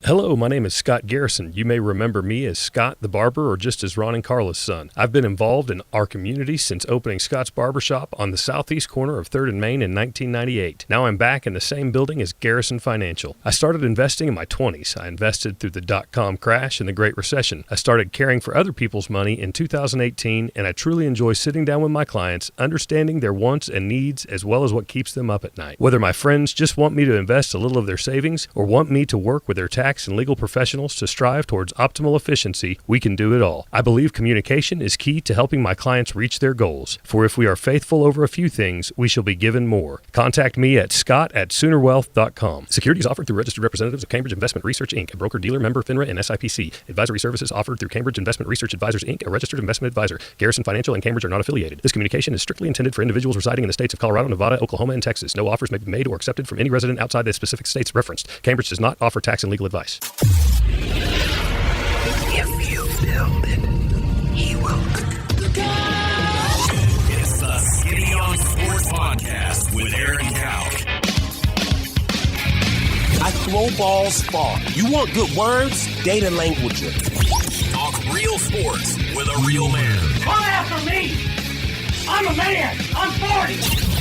Hello, my name is Scott Garrison. You may remember me as Scott the Barber or just as Ron and Carla's son. I've been involved in our community since opening Scott's Barbershop on the southeast corner of 3rd and Main in 1998. Now I'm back in the same building as Garrison Financial. I started investing in my 20s. I invested through the dot-com crash and the Great Recession. I started caring for other people's money in 2018, and I truly enjoy sitting down with my clients, understanding their wants and needs as well as what keeps them up at night. Whether my friends just want me to invest a little of their savings or want me to work with their tax and legal professionals to strive towards optimal efficiency, we can do it all. I believe communication is key to helping my clients reach their goals. For if we are faithful over a few things, we shall be given more. Contact me at scott@soonerwealth.com. Securities offered through registered representatives of Cambridge Investment Research, Inc., a broker-dealer member FINRA and SIPC. Advisory services offered through Cambridge Investment Research Advisors, Inc., a registered investment advisor. Garrison Financial and Cambridge are not affiliated. This communication is strictly intended for individuals residing in the states of Colorado, Nevada, Oklahoma, and Texas. No offers may be made or accepted from any resident outside the specific states referenced. Cambridge does not offer tax and legal advice. If you build it, he will. It's the Skinny on Sports Podcast with Aaron Cowk. I throw balls far. You want good words? Data language. Talk real sports with a real man. Come after me! I'm a man! I'm 40!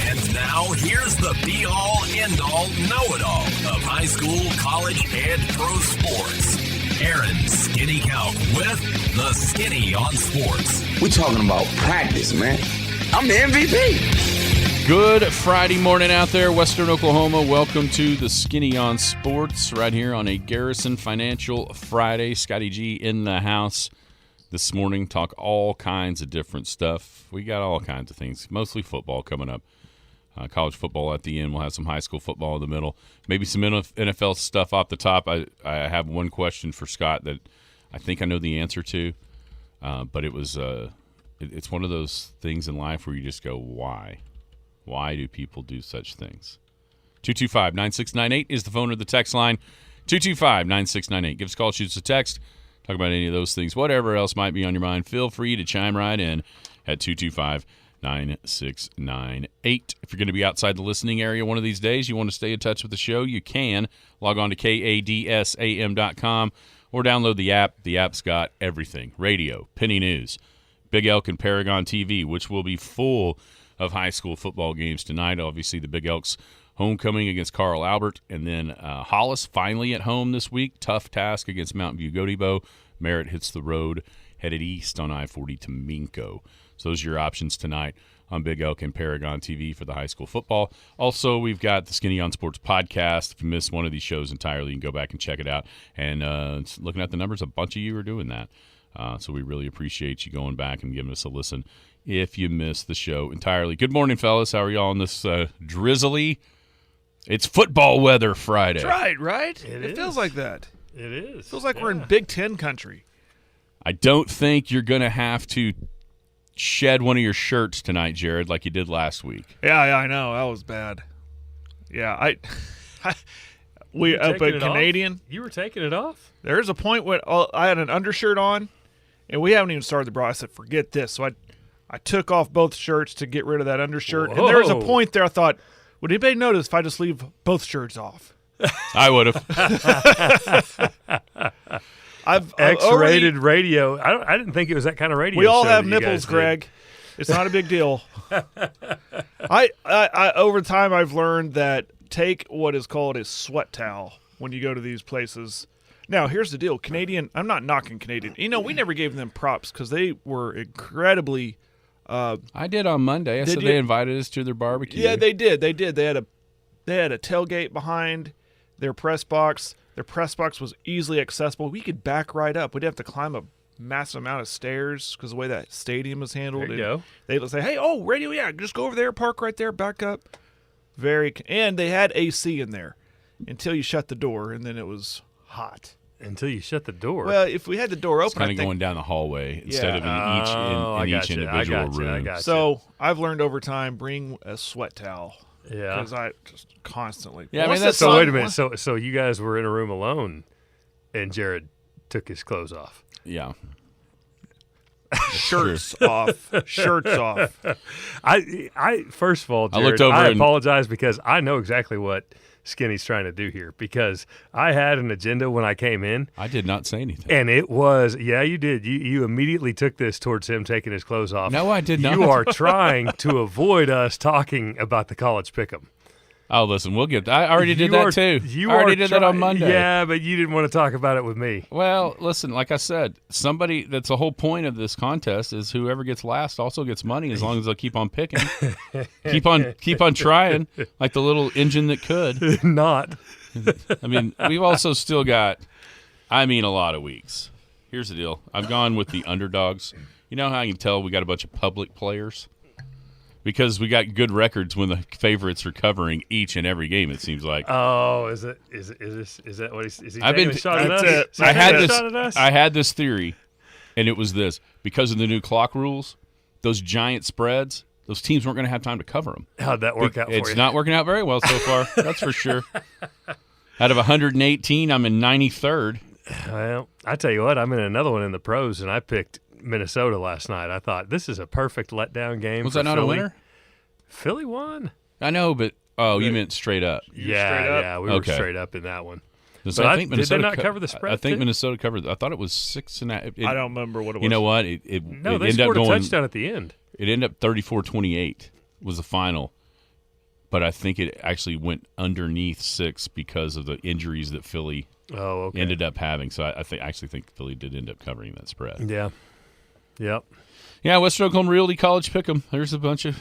And now, here's the be-all, end-all, know-it-all of high school, college, and pro sports. Aaron Skinny Cowk with the Skinny on Sports. We're talking about practice, man. I'm the MVP. Good Friday morning out there, Western Oklahoma. Welcome to the Skinny on Sports right here on a Garrison Financial Friday. Scotty G in the house this morning. Talk all kinds of different stuff. We got all kinds of things, mostly football coming up. College football at the end. We'll have some high school football in the middle. Maybe some NFL stuff off the top. I have one question for Scott that I think I know the answer to, but it's one of those things in life where you just go, why? Why do people do such things? 225-9698 is the phone or the text line. 225-9698. Give us a call, shoot us a text. Talk about any of those things. Whatever else might be on your mind, feel free to chime right in at 225-9698. If you're going to be outside the listening area one of these days, you want to stay in touch with the show, you can. Log on to kadsam.com or download the app. The app's got everything. Radio, Penny News, Big Elk and Paragon TV, which will be full of high school football games tonight. Obviously, the Big Elks homecoming against Carl Albert, and then Hollis finally at home this week. Tough task against Mountain View Gotebo. Merritt hits the road, headed east on I-40 to Minco. So those are your options tonight on Big Elk and Paragon TV for the high school football. Also, we've got the Skinny on Sports podcast. If you missed one of these shows entirely, you can go back and check it out. And looking at the numbers, a bunch of you are doing that. So we really appreciate you going back and giving us a listen if you missed the show entirely. Good morning, fellas. How are y'all on this drizzly? It's football weather Friday. That's right? It feels like that. It is. It feels like we're in Big Ten country. I don't think you're going to have to shed one of your shirts tonight, Jared, like you did last week. Yeah, I know. That was bad. Yeah, we up at Canadian. You were taking it off? There's a point when I had an undershirt on, and we haven't even started the broadcast. I said, forget this. So I took off both shirts to get rid of that undershirt. Whoa. And there was a point there I thought, would anybody notice if I just leave both shirts off? I would have. I've X-rated radio. I didn't think it was that kind of radio. We all show have that you nipples, guys Greg. did. It's not a big deal. I over time I've learned that take what is called a sweat towel when you go to these places. Now, here's the deal. Canadian, I'm not knocking Canadian. You know, we never gave them props because they were incredibly I did on Monday. I said they invited us to their barbecue. Yeah, they did. They had a tailgate behind their press box. Their press box was easily accessible. We could back right up. We'd have to climb a massive amount of stairs because the way that stadium is handled. There you go. They'd say, hey, radio, yeah, just go over there, park right there, back up. And they had AC in there until you shut the door, and then it was hot. Until you shut the door. Well, if we had the door open, kind of going down the hallway instead of in each individual room. So I've learned over time, bring a sweat towel. Yeah. Because I just constantly. Yeah, I mean, that's so. Wait a minute. So you guys were in a room alone, and Jared took his clothes off. Yeah. Shirts off. Shirts off. I first of all, Jared, I looked over I and apologize because I know exactly what Skinny's trying to do here, because I had an agenda when I came in. I did not say anything. And it was, yeah, you did. You immediately took this towards him taking his clothes off. No, I did not. You are trying to avoid us talking about the college pick'em. Oh, listen, we'll get that. I already did that too. I already did that on Monday. Yeah, but you didn't want to talk about it with me. Well, listen, like I said, that's the whole point of this contest is whoever gets last also gets money as long as they'll keep on picking. keep on trying, like the little engine that could. Not. I mean, we've also still got, a lot of weeks. Here's the deal. I've gone with the underdogs. You know how you can tell we got a bunch of public players? Because we got good records when the favorites are covering each and every game. It seems like. Oh, is that what he's? Is he taking a shot at us? I had this theory, and it was this: because of the new clock rules, those giant spreads, those teams weren't going to have time to cover them. How'd that work out for you? It's not working out very well so far. That's for sure. Out of 118, I'm in 93rd. Well, I tell you what, I'm in another one in the pros, and I picked Minnesota last night. I thought this is a perfect letdown game. Was that not Philly. A winner? Philly won. I know, but you meant straight up. Yeah, we were straight up in that one. So but I think Minnesota did they not cover the spread? I think too? Minnesota covered. I thought it was 6.5. I don't remember what it was. You know what? They scored a touchdown at the end. It ended up 34-28 was the final, but I think it actually went underneath 6 because of the injuries that Philly ended up having. So I actually think Philly did end up covering that spread. Yeah. Yep. Yeah, Western Oklahoma Realty College Pick'em. There's a bunch of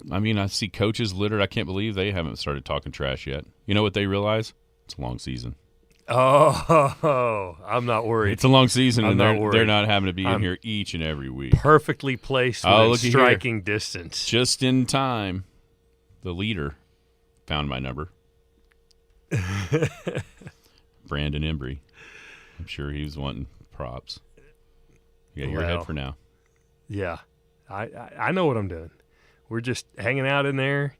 I see coaches littered. I can't believe they haven't started talking trash yet. You know what they realize? It's a long season. Oh, I'm not worried. It's a long season, and they're not having to be in here each and every week. Perfectly placed within striking distance. Just in time, the leader found my number. Brandon Embry. I'm sure he was wanting props. Yeah, you're ahead for now. Yeah, I know what I'm doing. We're just hanging out in there,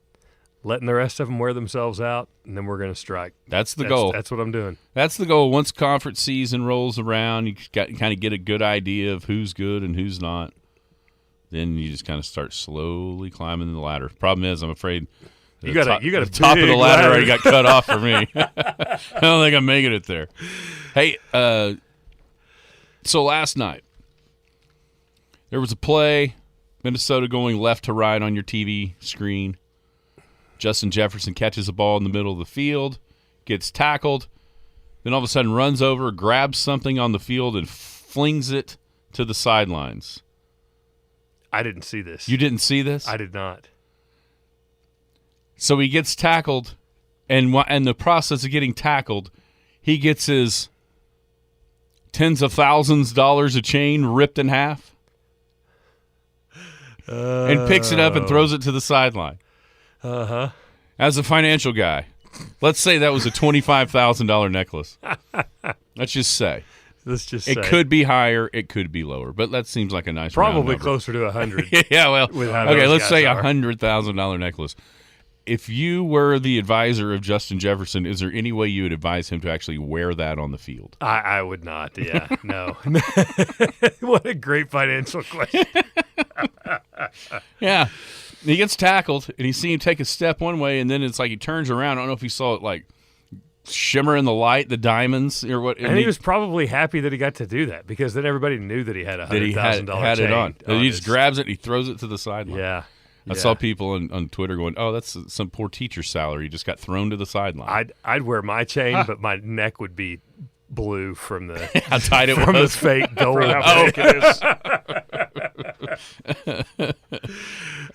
letting the rest of them wear themselves out, and then we're going to strike. That's the goal. That's what I'm doing. That's the goal. Once conference season rolls around, you kind of get a good idea of who's good and who's not. Then you just kind of start slowly climbing the ladder. Problem is, I'm afraid you got the top of the ladder already got cut off for me. I don't think I'm making it there. Hey, so last night there was a play. Minnesota going left to right on your TV screen. Justin Jefferson catches a ball in the middle of the field, gets tackled, then all of a sudden runs over, grabs something on the field, and flings it to the sidelines. I didn't see this. You didn't see this? I did not. So he gets tackled, and the process of getting tackled, he gets his tens of thousands of dollars of chain ripped in half. And picks it up and throws it to the sideline. Uh-huh. As a financial guy, let's say that was a $25,000 necklace. Let's just say. It could be higher, it could be lower, but that seems like a nice probably closer to 100. Yeah, well, okay, let's say a $100,000 necklace. If you were the advisor of Justin Jefferson, is there any way you would advise him to actually wear that on the field? I would not, yeah, no. What a great financial question. Yeah. He gets tackled, and you see him take a step one way, and then it's like he turns around. I don't know if he saw it, like, shimmer in the light, the diamonds, or what. And he was probably happy that he got to do that, because then everybody knew that he had a $100,000 had chain it on. He just grabs it, and he throws it to the sideline. Yeah. I saw people on Twitter going, "Oh, that's some poor teacher's salary. He just got thrown to the sideline." I'd wear my chain, but my neck would be blue from the how tight it from was. the fake gold.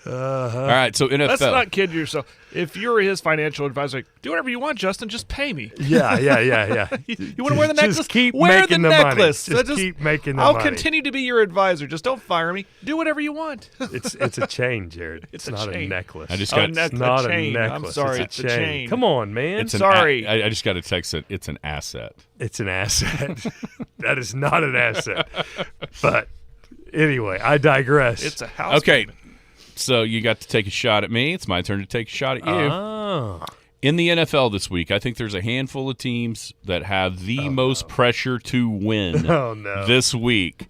All right, so NFL. Let's not kid yourself. If you're his financial advisor, like, do whatever you want, Justin. Just pay me. Yeah. You want to wear the necklace? Just keep wear making the necklace. Money. Just keep making the I'll money. continue to be your advisor. Just don't fire me. Do whatever you want. It's a chain, Jared. It's not a necklace. I just got it's not a chain. necklace. I'm sorry, it's a chain. chain. Come on, man. Sorry. I just got a text that it's an asset. It's an asset. That is not an asset. But anyway, I digress. It's a house. Okay. So you got to take a shot at me. It's my turn to take a shot at you. Oh. In the NFL this week, I think there's a handful of teams that have the most pressure to win this week.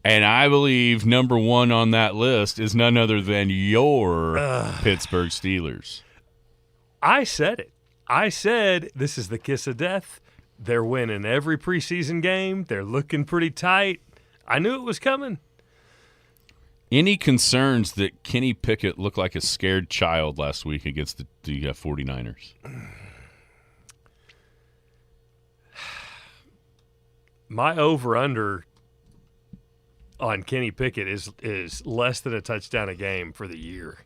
And I believe number one on that list is none other than your Pittsburgh Steelers. I said it. I said this is the kiss of death. They're winning every preseason game. They're looking pretty tight. I knew it was coming. Any concerns that Kenny Pickett looked like a scared child last week against the 49ers? My over-under on Kenny Pickett is less than a touchdown a game for the year.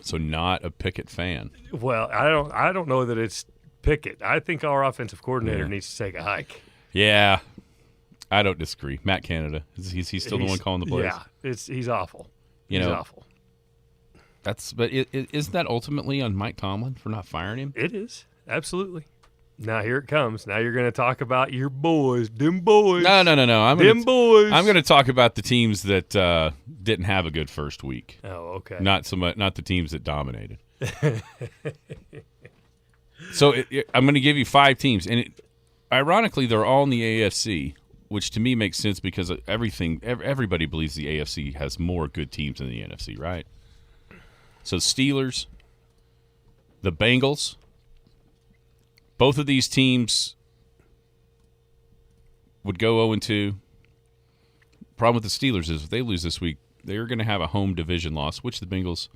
So not a Pickett fan. Well, I don't know that it's Pickett. I think our offensive coordinator needs to take a hike. Yeah, I don't disagree. Matt Canada, is he still the one calling the plays? Yeah, he's awful. He's awful. But isn't that ultimately on Mike Tomlin for not firing him? It is, absolutely. Now here it comes. Now you're going to talk about your boys, them boys. No. I'm boys. I'm going to talk about the teams that didn't have a good first week. Oh, okay. Not so much. Not the teams that dominated. So I'm going to give you 5 teams, and ironically, they're all in the AFC, which to me makes sense because everybody believes the AFC has more good teams than the NFC, right? So Steelers, the Bengals. Both of these teams would go 0-2. Problem with the Steelers is if they lose this week, they're going to have a home division loss, which the Bengals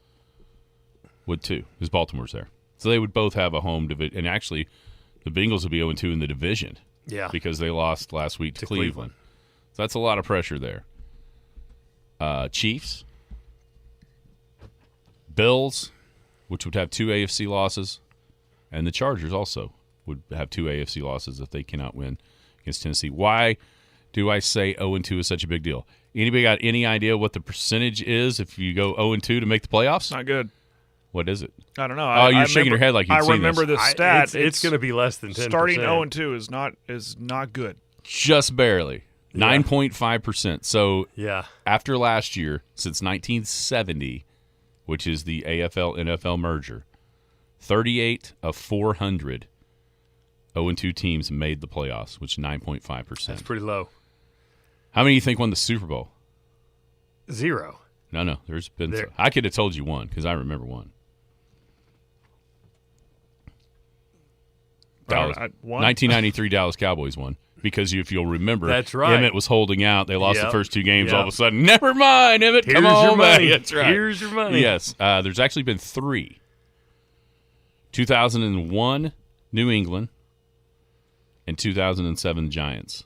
would too, because Baltimore's there. So they would both have a home division. And actually, the Bengals would be 0-2 in the division because they lost last week to Cleveland. So that's a lot of pressure there. Chiefs, Bills, which would have 2 AFC losses, and the Chargers also would have 2 AFC losses if they cannot win against Tennessee. Why do I say 0-2 is such a big deal? Anybody got any idea what the percentage is if you go 0-2 to make the playoffs? Not good. What is it? I don't know. Oh, you're shaking your head like you've seen remember this. the stat. It's going to be less than 10%. Starting 0-2 is not good. Just barely. 9.5%. So yeah, after last year, since 1970, which is the AFL-NFL merger, 38 of 400 0-2 teams made the playoffs, which is 9.5%. that's pretty low. How many do you think won the Super Bowl? 0. No. There's been. I could have told you one because I remember one. Dallas, 1993 Dallas Cowboys won because if you'll remember, that's right. Emmett was holding out. They lost the first 2 games. All of a sudden, never mind, Emmett, Here's come on your back. money. That's right. Here's your money. Yes, there's actually been 3. 2001 New England and 2007 Giants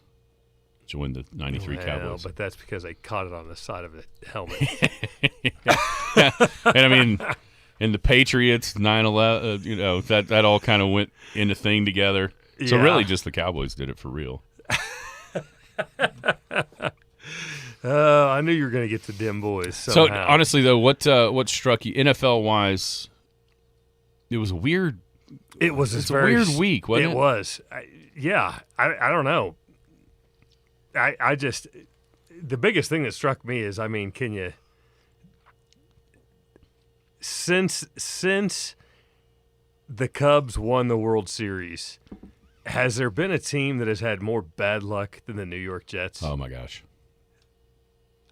to win the 93 Cowboys. But that's because they caught it on the side of the helmet. And I mean, and the Patriots, 9/11, that all kind of went in a thing together. So really, just the Cowboys did it for real. I knew you were going to get the dim boys. Somehow. So honestly, though, what struck you NFL wise? It was weird. It was a weird week, wasn't it? It was. I don't know. I just the biggest thing that struck me is, I mean, can you since the Cubs won the World Series, has there been a team that has had more bad luck than the New York Jets? Oh my gosh.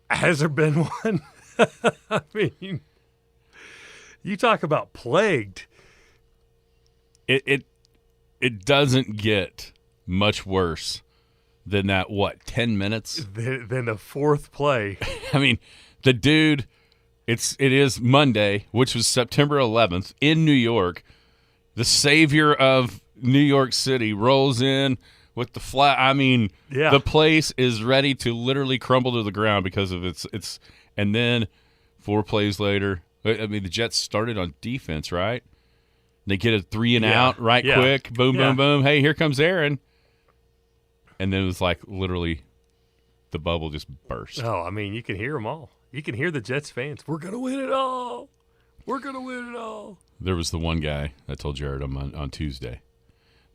Has there been one? I mean, you talk about plagued. It doesn't get much worse than that, 10 minutes? Than the 4th play. I mean, the dude, it is Monday, which was September 11th, in New York. The savior of New York City rolls in with the flat. I mean, the place is ready to literally crumble to the ground because of its. And then 4 plays later, I mean, the Jets started on defense, right? They get a 3 and out quick. Boom, boom, boom. Hey, here comes Aaron. And then it was like literally the bubble just burst. Oh, I mean, you can hear them all. You can hear the Jets fans. We're going to win it all. We're going to win it all. There was the one guy, I told Jared on Tuesday.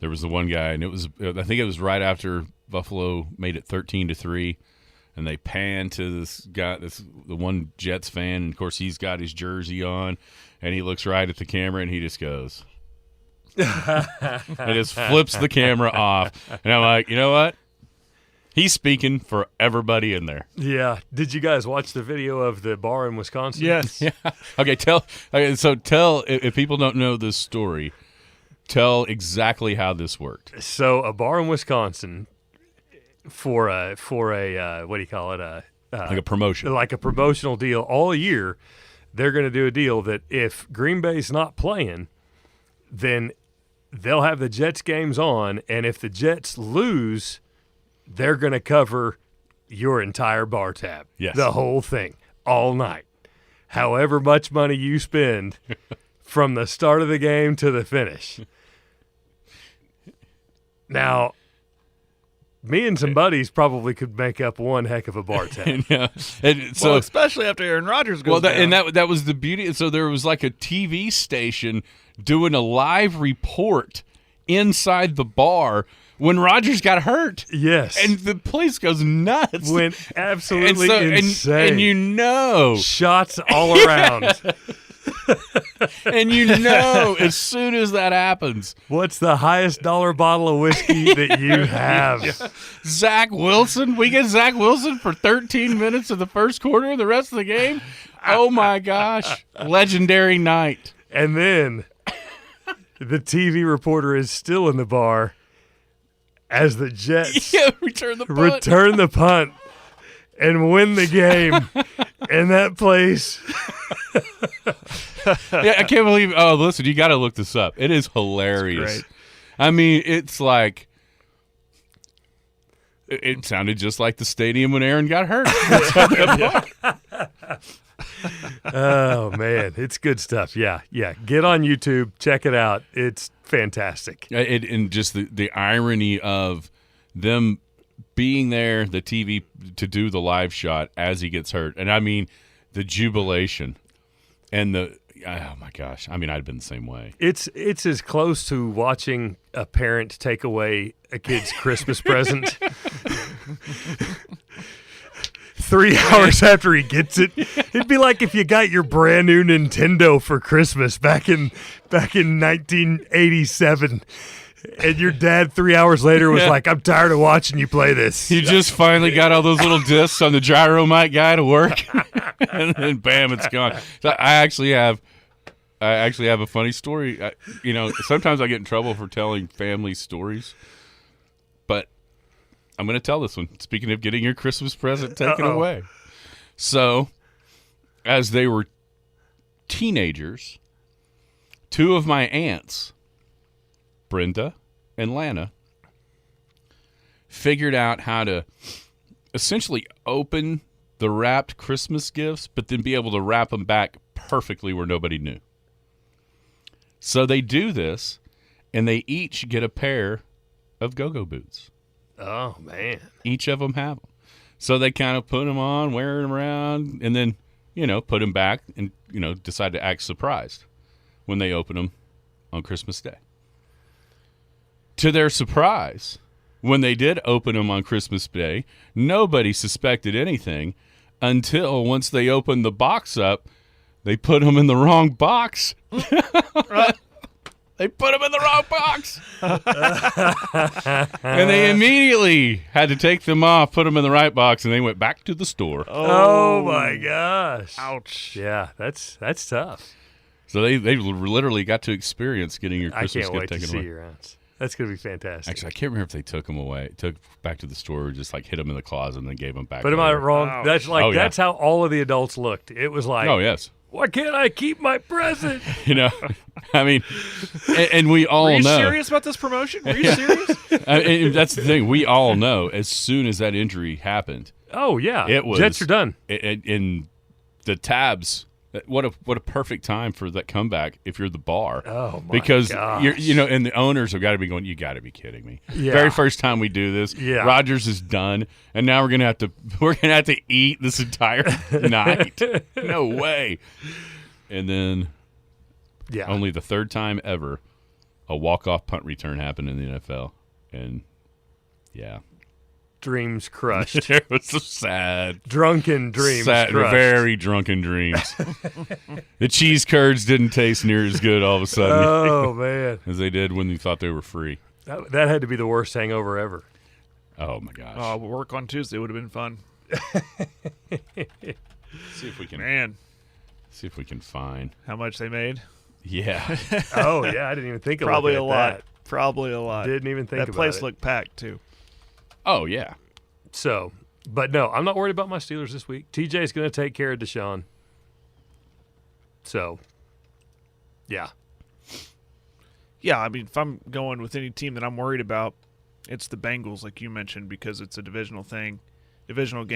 There was the one guy, and I think it was right after Buffalo made it 13-3, and they panned to this guy, the one Jets fan, and of course he's got his jersey on, and he looks right at the camera, and he just goes, and just flips the camera off. And I'm like, you know what? He's speaking for everybody in there. Yeah. Did you guys watch the video of the bar in Wisconsin? Yes. Yeah. Okay, tell if people don't know this story, Tell exactly how this worked. So a bar in Wisconsin for a what do you call it? Like a promotion. Like a promotional deal all year. They're going to do a deal that if Green Bay's not playing, then they'll have the Jets games on, and if the Jets lose, they're going to cover your entire bar tab. Yes. The whole thing, all night. However much money you spend from the start of the game to the finish. Now, me and some buddies probably could make up one heck of a bar tab. Yeah. And so, well, especially after Aaron Rodgers goes down. And that was the beauty. So there was like a TV station doing a live report inside the bar when Rodgers got hurt. Yes. And the place goes nuts. Went absolutely insane. And you know. Shots all around. And you know, as soon as that happens. What's the highest dollar bottle of whiskey that you have? Zach Wilson? We get Zach Wilson for 13 minutes of the first quarter of the rest of the game? Oh, my gosh. Legendary night. And then the TV reporter is still in the bar as the Jets return the punt and win the game. And that place. Yeah, I can't believe. Oh, listen, you got to look this up. It is hilarious. I mean, it's like it sounded just like the stadium when Aaron got hurt. Oh man, it's good stuff. Yeah. Get on YouTube, check it out. It's fantastic. And just the irony of them being there, the TV to do the live shot as he gets hurt, and I mean the jubilation and the. Oh my gosh! I mean, I'd been the same way. It's as close to watching a parent take away a kid's Christmas present 3 hours after he gets it. It'd be like if you got your brand new Nintendo for Christmas back in 1987, and your dad 3 hours later was like, "I'm tired of watching you play this." You just finally got all those little discs on the gyromite guy to work, and then bam, it's gone. So I actually have a funny story. Sometimes I get in trouble for telling family stories, but I'm going to tell this one. Speaking of getting your Christmas present taken away. So, as they were teenagers, two of my aunts, Brenda and Lana, figured out how to essentially open the wrapped Christmas gifts, but then be able to wrap them back perfectly where nobody knew. So they do this, and they each get a pair of go-go boots. Oh, man. Each of them have them. So they kind of put them on, wear them around, and then, put them back and, decide to act surprised when they open them on Christmas Day. To their surprise, when they did open them on Christmas Day, nobody suspected anything until once they opened the box up, they put them in the wrong box. They put them in the wrong box. And they immediately had to take them off, put them in the right box, and they went back to the store. Oh my gosh. Ouch. Yeah, that's tough. So they literally got to experience getting your Christmas gift taken away. I can't wait to see your aunts. That's going to be fantastic. Actually, I can't remember if they took them away, took back to the store, or just like hit them in the closet and then gave them back. But am I wrong? Ouch. That's that's how all of the adults looked. It was like, oh yes. Why can't I keep my present? I mean, and we all know. Were you serious about this promotion? Were you serious? And that's the thing. We all know as soon as that injury happened. Oh, yeah. It was. Jets are done. In the tabs, what a perfect time for that comeback if you're the bar. Oh, my because gosh. and the owners have got to be going, you got to be kidding me. Yeah. Very first time we do this, Rodgers is done, and now we're gonna have to eat this entire night. No way. And then only the third time ever a walk-off punt return happened in the NFL. And, Dreams crushed. It was so sad. Drunken dreams crushed. Very drunken dreams. The cheese curds didn't taste near as good all of a sudden. Oh, man. As they did when you thought they were free. That had to be the worst hangover ever. Oh, my gosh. Oh, work on Tuesday would have been fun. See if we can... Man. See if we can find. How much they made? Yeah. Oh, yeah, I didn't even think of Probably a looking at lot. that. Probably a lot. Didn't even think that about place it. looked packed too. Oh, yeah. So, but no, I'm not worried about my Steelers this week. TJ's going to take care of Deshaun. So, yeah. Yeah, I mean, if I'm going with any team that I'm worried about, it's the Bengals, like you mentioned, because it's a divisional game,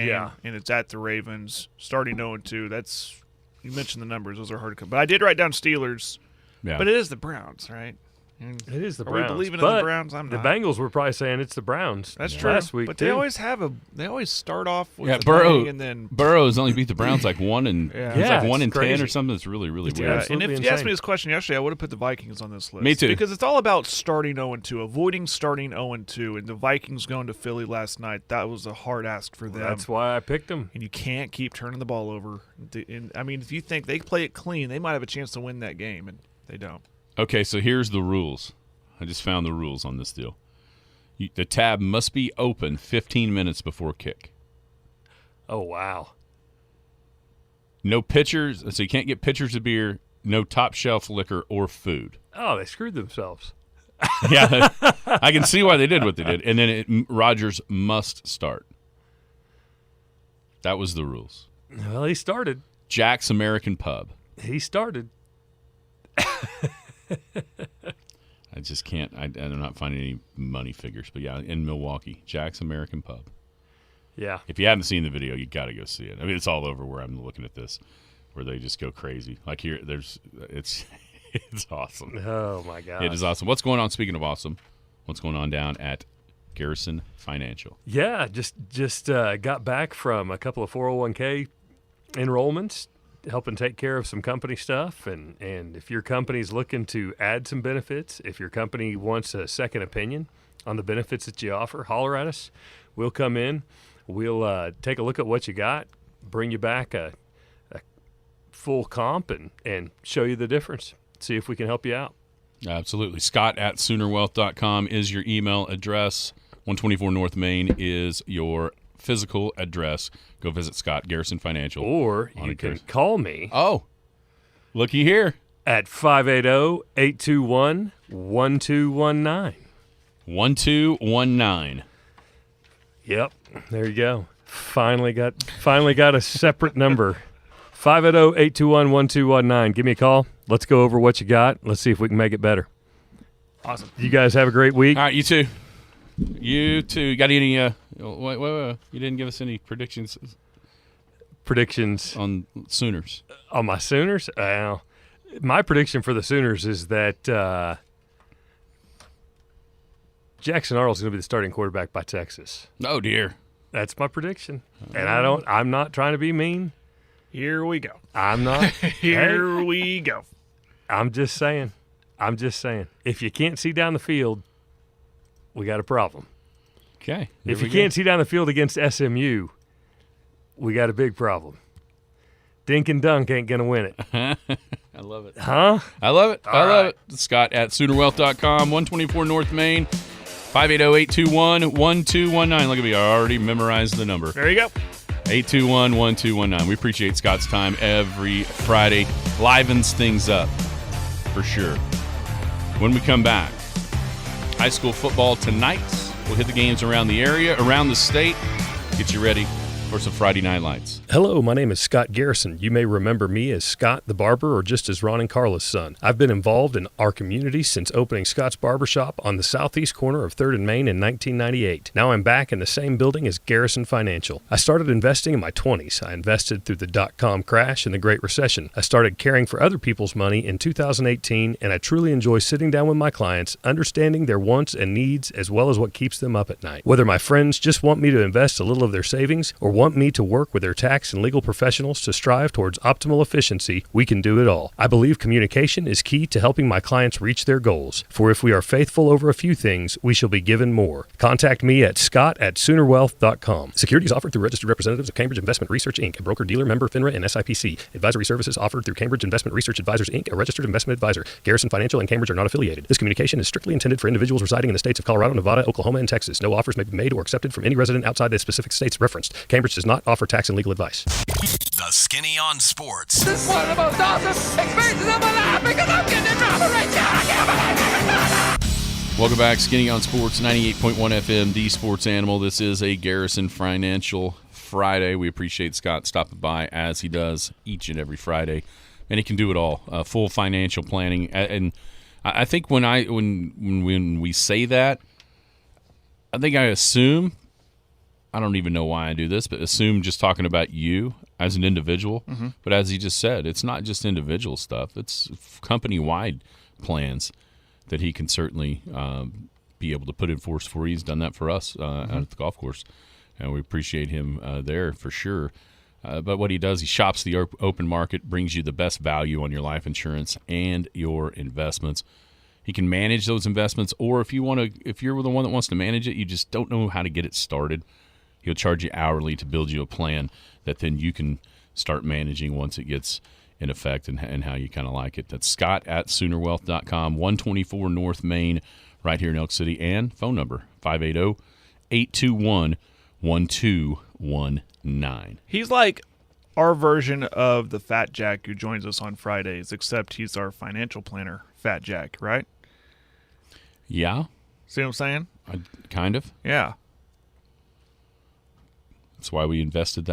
Yeah. and it's at the Ravens. Starting 0-2, that's – you mentioned the numbers. Those are hard to come. But I did write down Steelers, Yeah. but it is the Browns, right? And It is the are Browns. we believing in but the Browns? I'm the not. Bengals were probably saying it's the Browns. That's true. Last week, but too. they always start off with Yeah, the Burrow bang and then Burrow's only beat the Browns like 1 and Yeah. it's Yeah, like 1 it's in 10 crazy. or something. It's really, really It's weird. yeah. And absolutely if you asked insane. me this question yesterday, I would have put the Vikings on this list. Me too. Because it's all about starting 0-2, avoiding starting 0-2. And the Vikings going to Philly last night, that was a hard ask for them. That's why I picked them. And you can't keep turning the ball over. And, I mean, if you think they play it clean, they might have a chance to win that game, and they don't. Okay, so here's the rules. I just found the rules on this deal. The tab must be open 15 minutes before kick. Oh, wow. No pitchers, so you can't get pitchers of beer, no top shelf liquor or food. Oh, they screwed themselves. Yeah, I can see why they did what they did. And then Rodgers must start. That was the rules. Well, he started. Jack's American Pub. He started. I just can't. I'm not finding any money figures. But yeah, in Milwaukee, Jack's American Pub. Yeah. If you haven't seen the video, you got to go see it. I mean, it's all over where I'm looking at this, where they just go crazy. Like here, it's awesome. Oh, my God. It is awesome. What's going on? Speaking of awesome, what's going on down at Garrison Financial? Yeah, just got back from a couple of 401k enrollments, helping take care of some company stuff. And if your company's looking to add some benefits, if your company wants a second opinion on the benefits that you offer, holler at us. We'll come in. We'll take a look at what you got, bring you back a full comp, and show you the difference. See if we can help you out. Absolutely. Scott at Soonerwealth.com is your email address. 124 North Main is your physical address. Go visit Scott, Garrison Financial. Or on you a can Garrison. call me Oh, looky here. at 580-821-1219. 1219. Yep, there you go. Finally got a separate number. 580-821-1219. Give me a call. Let's go over what you got. Let's see if we can make it better. Awesome. You guys have a great week. All right, you too. You too. Got any? Wait. You didn't give us any predictions Predictions on Sooners. on my Sooners? Well, my prediction for the Sooners is that Jackson Arnold's going to be the starting quarterback by Texas. Oh dear. That's my prediction. And I'm not trying to be mean. Here we go. I'm not. Here we go. I'm just saying. If you can't see down the field, we got a problem. Okay. If you can't see down the field against SMU, we got a big problem. Dink and dunk ain't going to win it. I love it. Huh? I love it. I love right. it. Scott at Soonerwealth.com, 124 North Main, 580-821-1219. Look at me. I already memorized the number. There you go. 821-1219. We appreciate Scott's time every Friday. Livens things up, for sure. When we come back, high school football tonight. We'll hit the games around the area, around the state. Get you ready for some Friday Night Lights. Hello, my name is Scott Garrison. You may remember me as Scott the Barber or just as Ron and Carla's son. I've been involved in our community since opening Scott's Barbershop on the southeast corner of 3rd and Main in 1998. Now I'm back in the same building as Garrison Financial. I started investing in my 20s. I invested through the dot-com crash and the Great Recession. I started caring for other people's money in 2018, and I truly enjoy sitting down with my clients, understanding their wants and needs as well as what keeps them up at night. Whether my friends just want me to invest a little of their savings or want me to work with their tax and legal professionals to strive towards optimal efficiency, we can do it all. I believe communication is key to helping my clients reach their goals. For if we are faithful over a few things, we shall be given more. Contact me at scott@soonerwealth.com. Securities offered through registered representatives of Cambridge Investment Research, Inc., a broker-dealer member FINRA and SIPC. Advisory services offered through Cambridge Investment Research Advisors, Inc., a registered investment advisor. Garrison Financial and Cambridge are not affiliated. This communication is strictly intended for individuals residing in the states of Colorado, Nevada, Oklahoma, and Texas. No offers may be made or accepted from any resident outside the specific states referenced. Cambridge does not offer tax and legal advice. The Skinny on Sports. This is one of the most awesome experiences of my life because I'm getting in trouble right now. I can't believe it. Welcome back, Skinny on Sports, 98.1 FM, the Sports Animal. This is a Garrison Financial Friday. We appreciate Scott stopping by as he does each and every Friday, and he can do it all. Full financial planning, and I think when we say that, I think I assume. I don't even know why I do this, but assume just talking about you as an individual. Mm-hmm. But as he just said, it's not just individual stuff. It's company-wide plans that he can certainly be able to put in force for you. He's done that for us out at the golf course, and we appreciate him there for sure. But what he does, he shops the open market, brings you the best value on your life insurance and your investments. He can manage those investments, or if you're the one that wants to manage it, you just don't know how to get it started, he'll charge you hourly to build you a plan that then you can start managing once it gets in effect and how you kind of like it. That's Scott at SoonerWealth.com, 124 North Main, right here in Elk City, and phone number 580-821-1219. He's like our version of the Fat Jack who joins us on Fridays, except he's our financial planner, Fat Jack, right? Yeah. See what I'm saying? Kind of. Yeah. That's why we invested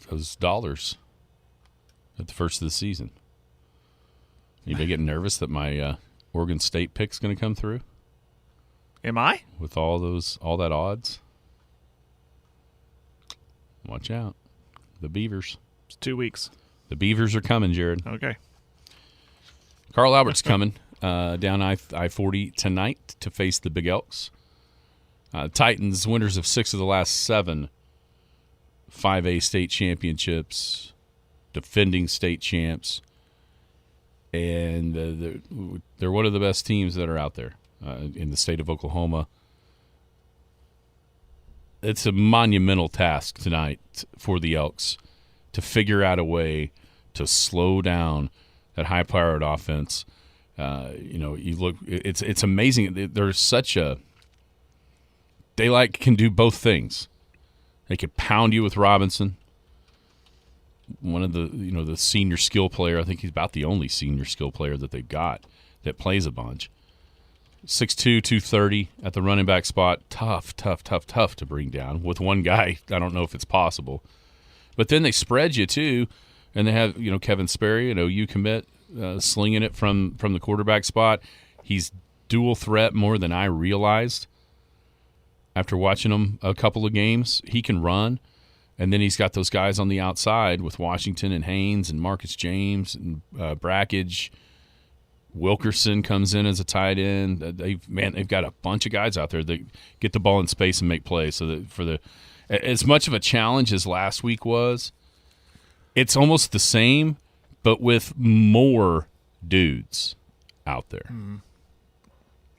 those dollars at the first of the season. Anybody getting nervous that my Oregon State pick's going to come through? Am I? With all that odds? Watch out. The Beavers. It's 2 weeks. The Beavers are coming, Jared. Okay. Carl Albert's coming down I-40 tonight to face the Big Elks. Titans, winners of 6 of the last 7 5A state championships, defending state champs, and they're one of the best teams that are out there in the state of Oklahoma. It's a monumental task tonight for the Elks to figure out a way to slow down that high-powered offense. You look, it's amazing. There's such a they can do both things. They could pound you with Robinson, one of the senior skill player. I think he's about the only senior skill player that they've got that plays a bunch. 6'2", 230 at the running back spot. Tough to bring down. With one guy, I don't know if it's possible. But then they spread you too, and they have Kevin Sperry, OU commit, slinging it from the quarterback spot. He's dual threat more than I realized. After watching him a couple of games, he can run, and then he's got those guys on the outside with Washington and Haynes and Marcus James and Brackage. Wilkerson comes in as a tight end. They've got a bunch of guys out there that get the ball in space and make plays. So that as much of a challenge as last week was, it's almost the same, but with more dudes out there. Mm-hmm.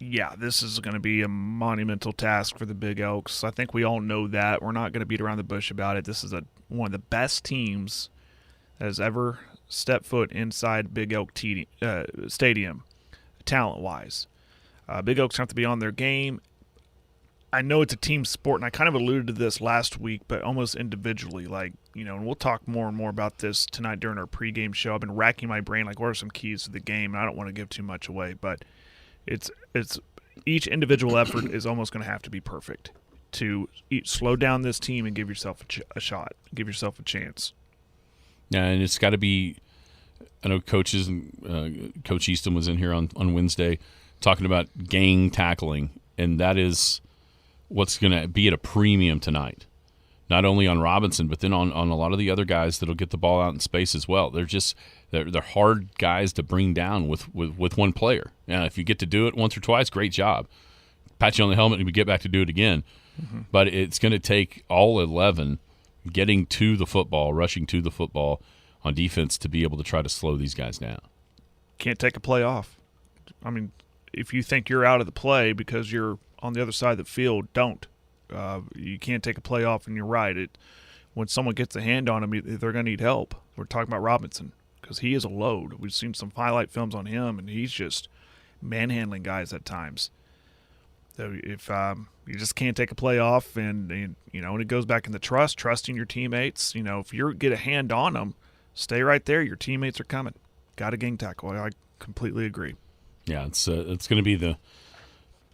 Yeah, this is going to be a monumental task for the Big Elks. I think we all know that. We're not going to beat around the bush about it. This is one of the best teams that has ever stepped foot inside Big Elk Stadium, talent-wise. Big Elks have to be on their game. I know it's a team sport, and I kind of alluded to this last week, but almost individually. And we'll talk more and more about this tonight during our pregame show. I've been racking my brain, what are some keys to the game? And I don't want to give too much away, but it's each individual effort is almost going to have to be perfect to slow down this team and give yourself a shot, give yourself a chance. Yeah, and it's got to be. I know coaches and Coach Easton was in here on Wednesday talking about gang tackling, and that is what's going to be at a premium tonight. Not only on Robinson, but then on a lot of the other guys that'll get the ball out in space as well. They're hard guys to bring down with one player. Now, if you get to do it once or twice, great job. Pat you on the helmet and we get back to do it again. Mm-hmm. But it's going to take all 11 getting to the football, rushing to the football on defense to be able to try to slow these guys down. Can't take a play off. I mean, if you think you're out of the play because you're on the other side of the field, don't. You can't take a play off, and you're right. When someone gets a hand on him, they're going to need help. We're talking about Robinson because he is a load. We've seen some highlight films on him, and he's just manhandling guys at times. So if you just can't take a play off, and when it goes back in the trusting your teammates, if you get a hand on them, stay right there. Your teammates are coming. Got to gang tackle. I completely agree. Yeah, it's going to be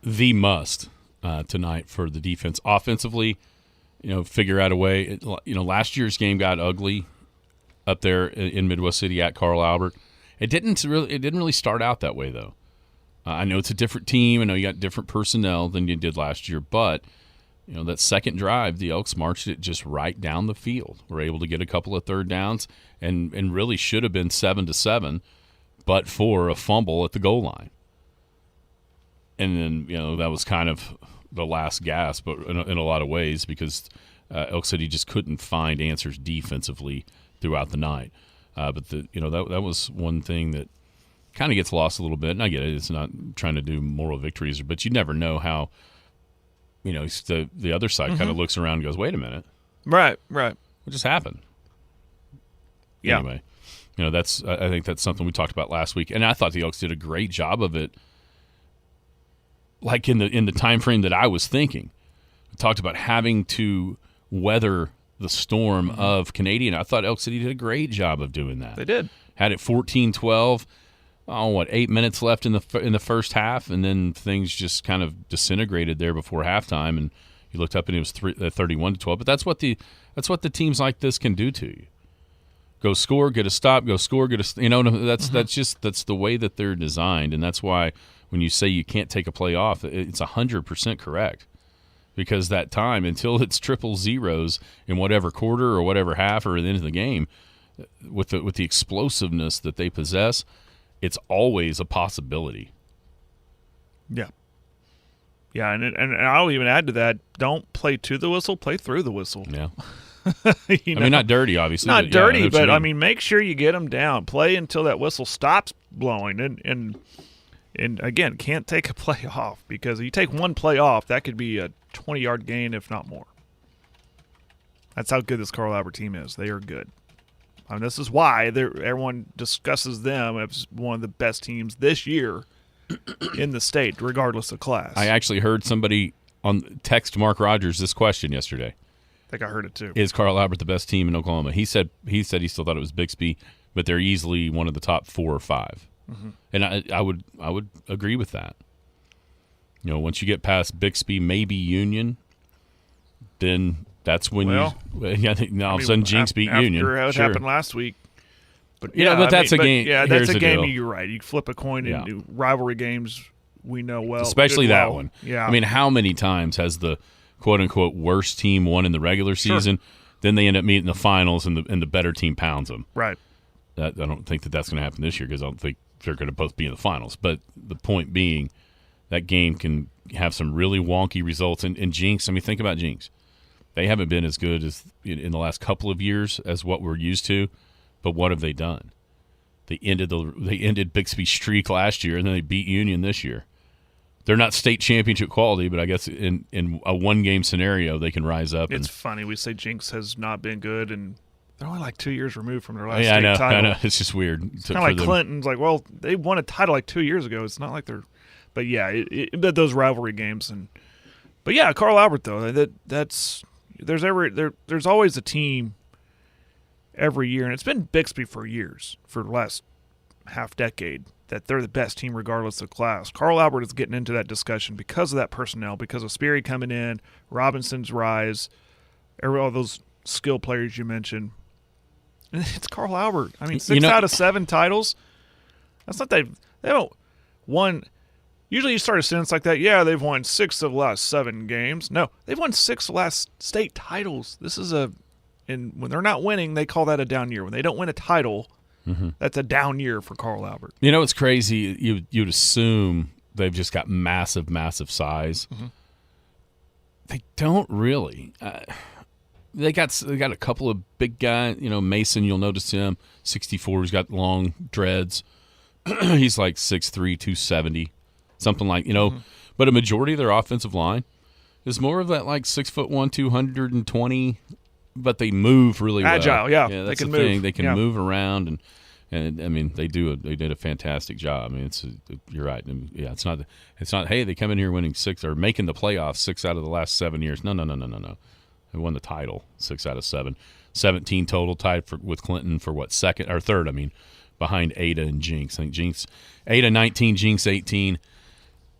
the must tonight for the defense. Offensively, figure out a way. Last year's game got ugly up there in Midwest City at Carl Albert. It didn't really start out that way though. I know it's a different team. I know you got different personnel than you did last year, but that second drive, the Elks marched it just right down the field. Were able to get a couple of third downs, and really should have been 7-7, but for a fumble at the goal line. And then that was kind of the last gasp, but in a lot of ways, because Elk City just couldn't find answers defensively throughout the night. But that was one thing that kind of gets lost a little bit. And I get it; it's not trying to do moral victories, but you never know how. The other side kind of looks around and goes, "Wait a minute, right? What just happened?" Yeah. Anyway, I think that's something we talked about last week, and I thought the Elks did a great job of it. Like in the time frame that I was thinking, we talked about having to weather the storm of Canadian. I thought Elk City did a great job of doing that. They did. Had it 14-12. 8 minutes left in the first half, and then things just kind of disintegrated there before halftime. And you looked up and it was 31-12. But that's what the teams like this can do to you. Go score, get a stop. Go score, get a. That's the way that they're designed, and that's why when you say you can't take a play off, it's 100% correct. Because that time, until it's triple zeros in whatever quarter or whatever half or at the end of the game, with the explosiveness that they possess, it's always a possibility. Yeah. Yeah, and I'll even add to that, don't play to the whistle, play through the whistle. Yeah. I mean, not dirty, obviously. Not dirty, but make sure you get them down. Play until that whistle stops blowing. And again, can't take a play off, because if you take one play off, that could be a 20-yard gain, if not more. That's how good this Carl Albert team is. They are good. I mean, this is why everyone discusses them as one of the best teams this year in the state, regardless of class. I actually heard somebody text Mark Rogers this question yesterday. I think I heard it too. Is Carl Albert the best team in Oklahoma? He said he still thought it was Bixby, but they're easily one of the top 4 or 5. Mm-hmm. And I would agree with that. Once you get past Bixby, maybe Union, then that's when all of a sudden Jinx beat Union. After how it happened last week. But that's a game. Yeah, that's a game. Deal. You're right. You flip a coin in rivalry games. We know well, especially that one. Yeah. I mean, how many times has the quote unquote worst team won in the regular season? Sure. Then they end up meeting the finals, and the better team pounds them. Right. I don't think that's going to happen this year, because I don't think they're going to both be in the finals. But the point being, that game can have some really wonky results. And Jinx, I mean, think about Jinx. They haven't been as good as in the last couple of years as what we're used to, but what have they done? They ended Bixby's streak last year, and then they beat Union this year. They're not state championship quality, but I guess in a one-game scenario, they can rise up. It's funny. We say Jinx has not been good, and they're only like 2 years removed from their last state title. I know. It's just weird. It's kind of like Clinton's like, well, they won a title like 2 years ago. It's not like they're – but, yeah, those rivalry games. But, yeah, Carl Albert, though, that's – there's always a team every year, and it's been Bixby for years, for the last half decade, that they're the best team regardless of class. Carl Albert is getting into that discussion because of that personnel, because of Sperry coming in, Robinson's rise, all those skill players you mentioned. And it's Carl Albert. I mean, 6 out of 7 titles. That's not that they haven't won. Usually you start a sentence like that, yeah, they've won 6 of the last 7 games. No, they've won 6 of the last state titles. This is and when they're not winning, they call that a down year. When they don't win a title, that's a down year for Carl Albert. It's crazy. You'd assume they've just got massive, massive size. Mm-hmm. They don't really. They got a couple of big guys. Mason, you'll notice him, 64. He's got long dreads. He's like 6'3", 270, something like But a majority of their offensive line is more of that like 6'1", 220. But they move really well. Agile, yeah. That's they can the move. thing. They can move around, and And I mean, they did a fantastic job. I mean, you're right. And yeah, it's not. Hey, they come in here winning 6 or making the playoffs 6 out of the last 7 years. No. They won the title 6 out of 7, 17 total, tied with Clinton for second or third. I mean, behind Ada and Jinx. I think Jinx, Ada 19, Jinx 18,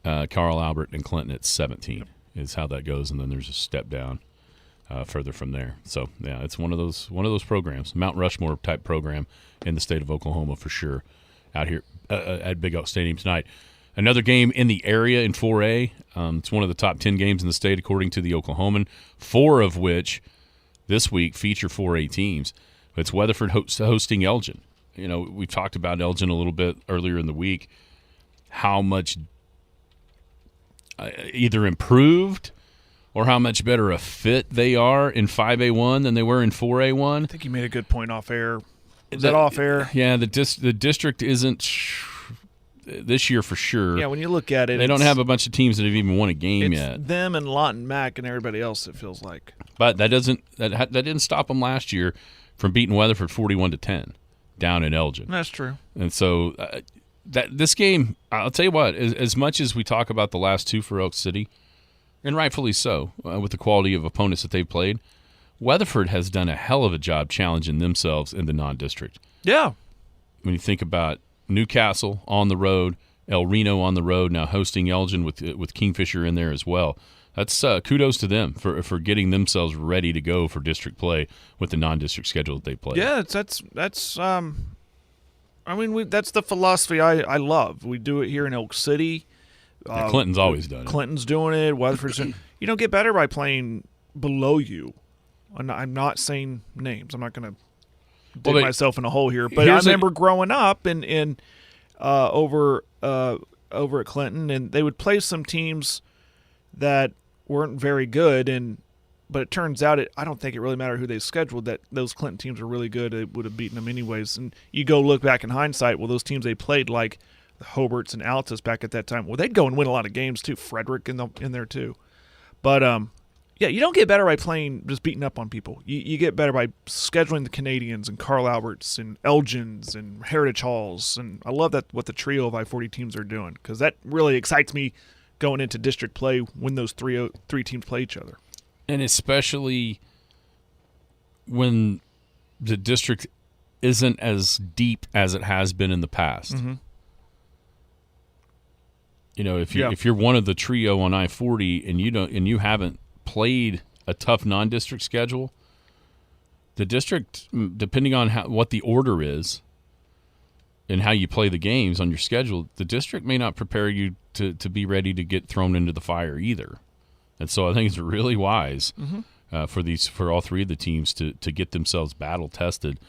Carl Albert and Clinton at 17 is how that goes, and then there's a step down further from there. So yeah, it's one of those programs, Mount Rushmore type program in the state of Oklahoma for sure. Out here at Big Elk Stadium tonight. Another game in the area in 4A. It's one of the top 10 games in the state according to the Oklahoman, 4 of which this week feature 4A teams. It's Weatherford hosting Elgin. You know, we talked about Elgin a little bit earlier in the week, how much either improved or how much better a fit they are in 5A1 than they were in 4A1. I think you made a good point off air. Is that off air? Yeah, the district isn't this year for sure. Yeah, when you look at it, they don't have a bunch of teams that have even won a game it's yet. Them and Lawton Mack and everybody else, it feels like. But that didn't stop them last year from beating Weatherford 41-10 down in Elgin. That's true. And so this game, I'll tell you what, as much as we talk about the last 2 for Elk City, and rightfully so, with the quality of opponents that they've played, Weatherford has done a hell of a job challenging themselves in the non-district. Yeah. When you think about Newcastle on the road, El Reno on the road, now hosting Elgin with Kingfisher in there as well. That's kudos to them for getting themselves ready to go for district play with the non-district schedule that they play. Yeah, that's I mean, that's the philosophy I love. We do it here in Elk City. Clinton's always done it. Clinton's doing it. Weatherford's doing it. You don't get better by playing below you. I'm not saying names. I'm not going to dig myself in a hole here. But I remember growing up in over at Clinton, and they would play some teams that weren't very good, but it turns out I don't think it really mattered who they scheduled, that those Clinton teams were really good. They would have beaten them anyways. And you go look back in hindsight, well, those teams they played, like the Hobarts and Altus back at that time, well, they'd go and win a lot of games too. Frederick in there too. But yeah, you don't get better by playing just beating up on people. You get better by scheduling the Canadians and Carl Alberts and Elgins and Heritage Halls. And I love what the trio of I-40 teams are doing, because that really excites me going into district play when those three teams play each other. And especially when the district isn't as deep as it has been in the past. Mm-hmm. You know, if you're one of the trio on I-40 and you haven't played a tough non-district schedule, the district, depending on what the order is and how you play the games on your schedule, the district may not prepare you to be ready to get thrown into the fire either. And so I think it's really wise for all 3 of the teams to get themselves battle tested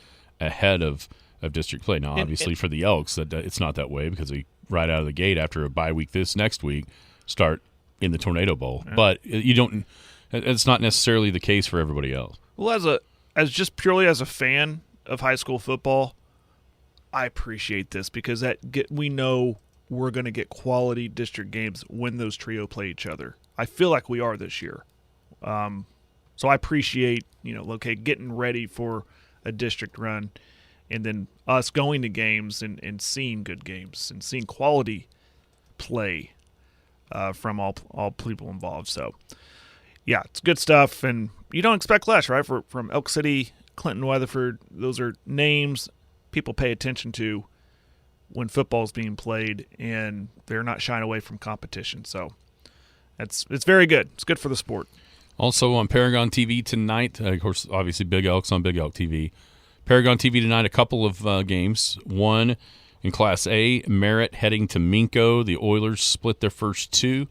ahead of district play. Now, obviously, for the Elks, it's not that way, because they right out of the gate after a bye week this next week start in the Tornado Bowl. Yeah. But you don't. It's not necessarily the case for everybody else. Well, as just purely as a fan of high school football, I appreciate this, because we know we're going to get quality district games when those trio play each other. I feel like we are this year. So I appreciate, getting ready for a district run, and then us going to games and seeing good games and seeing quality play from all people involved. So, yeah, it's good stuff, and you don't expect less, right? From Elk City, Clinton, Weatherford, those are names people pay attention to when football's being played, and they're not shying away from competition. So it's very good. It's good for the sport. Also on Paragon TV tonight, of course, obviously Big Elk's on Big Elk TV. Paragon TV tonight, a couple of games. One in Class A, Merritt heading to Minco. The Oilers split their first 2,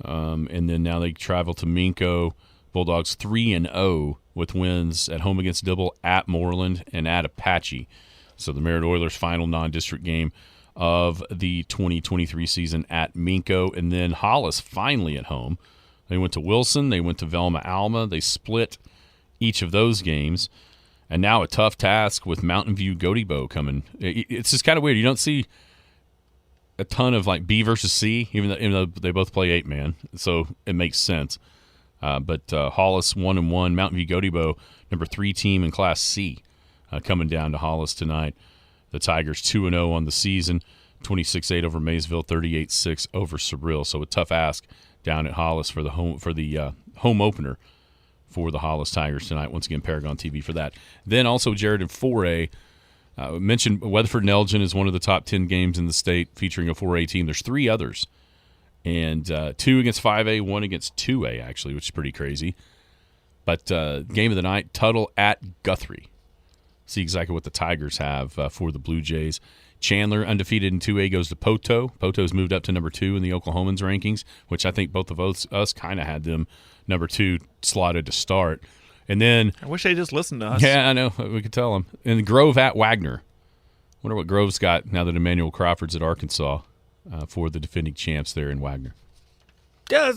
and then now they travel to Minco. Bulldogs 3-0 with wins at home against Dibble, at Moreland, and at Apache. So the Merritt Oilers' final non-district game of the 2023 season at Minco. And then Hollis finally at home. They went to Wilson. They went to Velma Alma. They split each of those games. And now a tough task with Mountain View Gotebo coming. It's just kind of weird. You don't see a ton of like B versus C, even though they both play 8-man. So it makes sense. But Hollis 1-1. Mountain View Gotebo, number 3 team in Class C, coming down to Hollis tonight. The Tigers 2-0 on the season, 26-8 over Maysville, 38-6 over Surreal. So a tough ask down at Hollis for the home opener for the Hollis Tigers tonight. Once again, Paragon TV for that. Then also, Jared, in 4A, mentioned Weatherford and Elgin is one of the top 10 games in the state featuring a 4A team. There's 3 others, and 2 against 5A, 1 against 2A, actually, which is pretty crazy. But game of the night, Tuttle at Guthrie. See exactly what the Tigers have for the Blue Jays. Chandler, undefeated in 2A, goes to Poto. Poto's moved up to number 2 in the Oklahomans rankings, which I think both of us kind of had them number 2 slotted to start. And then I wish they just listened to us. Yeah, I know. We could tell them. And Grove at Wagner. Wonder what Grove's got now that Emmanuel Crawford's at Arkansas for the defending champs there in Wagner. Yeah,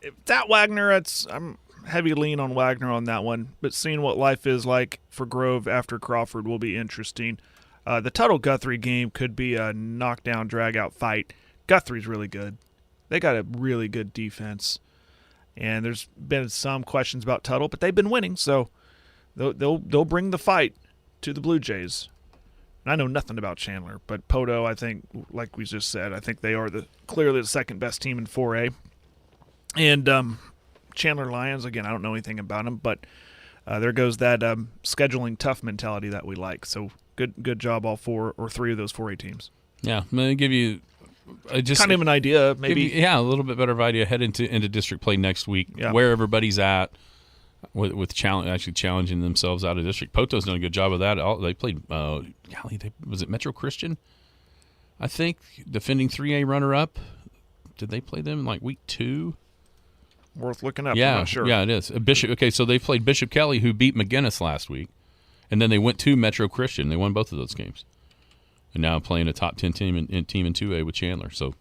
it's at Wagner. I'm heavy lean on Wagner on that one. But seeing what life is like for Grove after Crawford will be interesting. The Tuttle-Guthrie game could be a knockdown, drag-out fight. Guthrie's really good. They got a really good defense. And there's been some questions about Tuttle, but they've been winning, so they'll bring the fight to the Blue Jays. And I know nothing about Chandler, but Poto, I think, like we just said, I think they are clearly the second best team in 4A. And Chandler Lions, again, I don't know anything about them, but there goes that scheduling tough mentality that we like. So good job, all 4 or 3 of those 4A teams. Yeah, I'm going to give you just kind of an idea, maybe. A little bit better of idea. Head into district play next week, where everybody's at with actually challenging themselves out of district. Poto's done a good job of that. They played, was it Metro Christian? I think, defending 3A runner-up. Did they play them in like week 2? Worth looking up. Yeah, I'm not sure. Yeah, it is. Bishop. Okay, so they played Bishop Kelly, who beat McGinnis last week, and then they went to Metro Christian. They won both of those games. And now playing a top 10 team in 2A with Chandler. So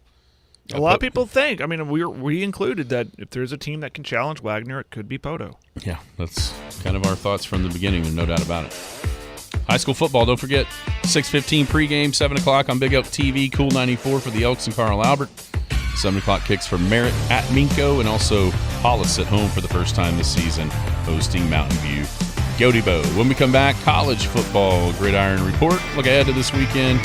a lot of people think, I mean, we included that if there's a team that can challenge Wagner, it could be Poto. Yeah, that's kind of our thoughts from the beginning, and no doubt about it. High school football, don't forget, 6:15 pregame, 7 o'clock on Big Elk TV, Cool 94 for the Elks and Carl Albert. 7 o'clock kicks for Merritt at Minko, and also Hollis at home for the first time this season, hosting Mountain View. Godibo. When we come back, college football gridiron report. Look ahead to this weekend.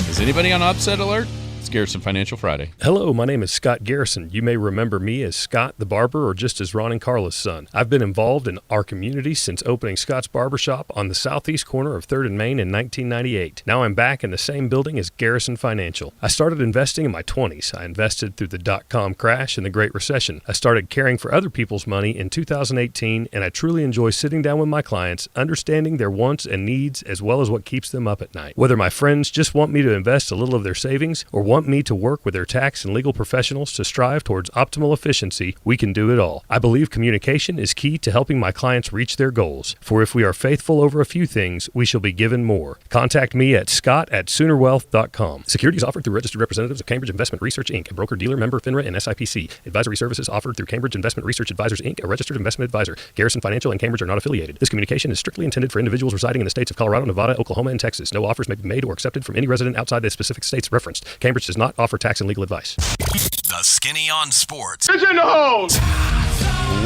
Is anybody on upset alert? It's Garrison Financial Friday. Hello, my name is Scott Garrison. You may remember me as Scott the Barber or just as Ron and Carla's son. I've been involved in our community since opening Scott's Barbershop on the southeast corner of 3rd and Main in 1998. Now I'm back in the same building as Garrison Financial. I started investing in my 20s. I invested through the dot-com crash and the Great Recession. I started caring for other people's money in 2018, and I truly enjoy sitting down with my clients, understanding their wants and needs as well as what keeps them up at night. Whether my friends just want me to invest a little of their savings or want me to work with their tax and legal professionals to strive towards optimal efficiency, we can do it all. I believe communication is key to helping my clients reach their goals. For if we are faithful over a few things, we shall be given more. Contact me at scott@soonerwealth.com. Securities offered through registered representatives of Cambridge Investment Research, Inc., a broker-dealer member FINRA and SIPC. Advisory services offered through Cambridge Investment Research Advisors, Inc., a registered investment advisor. Garrison Financial and Cambridge are not affiliated. This communication is strictly intended for individuals residing in the states of Colorado, Nevada, Oklahoma, and Texas. No offers may be made or accepted from any resident outside the specific states referenced. Cambridge does not offer tax and legal advice. The Skinny on Sports. It's in the house.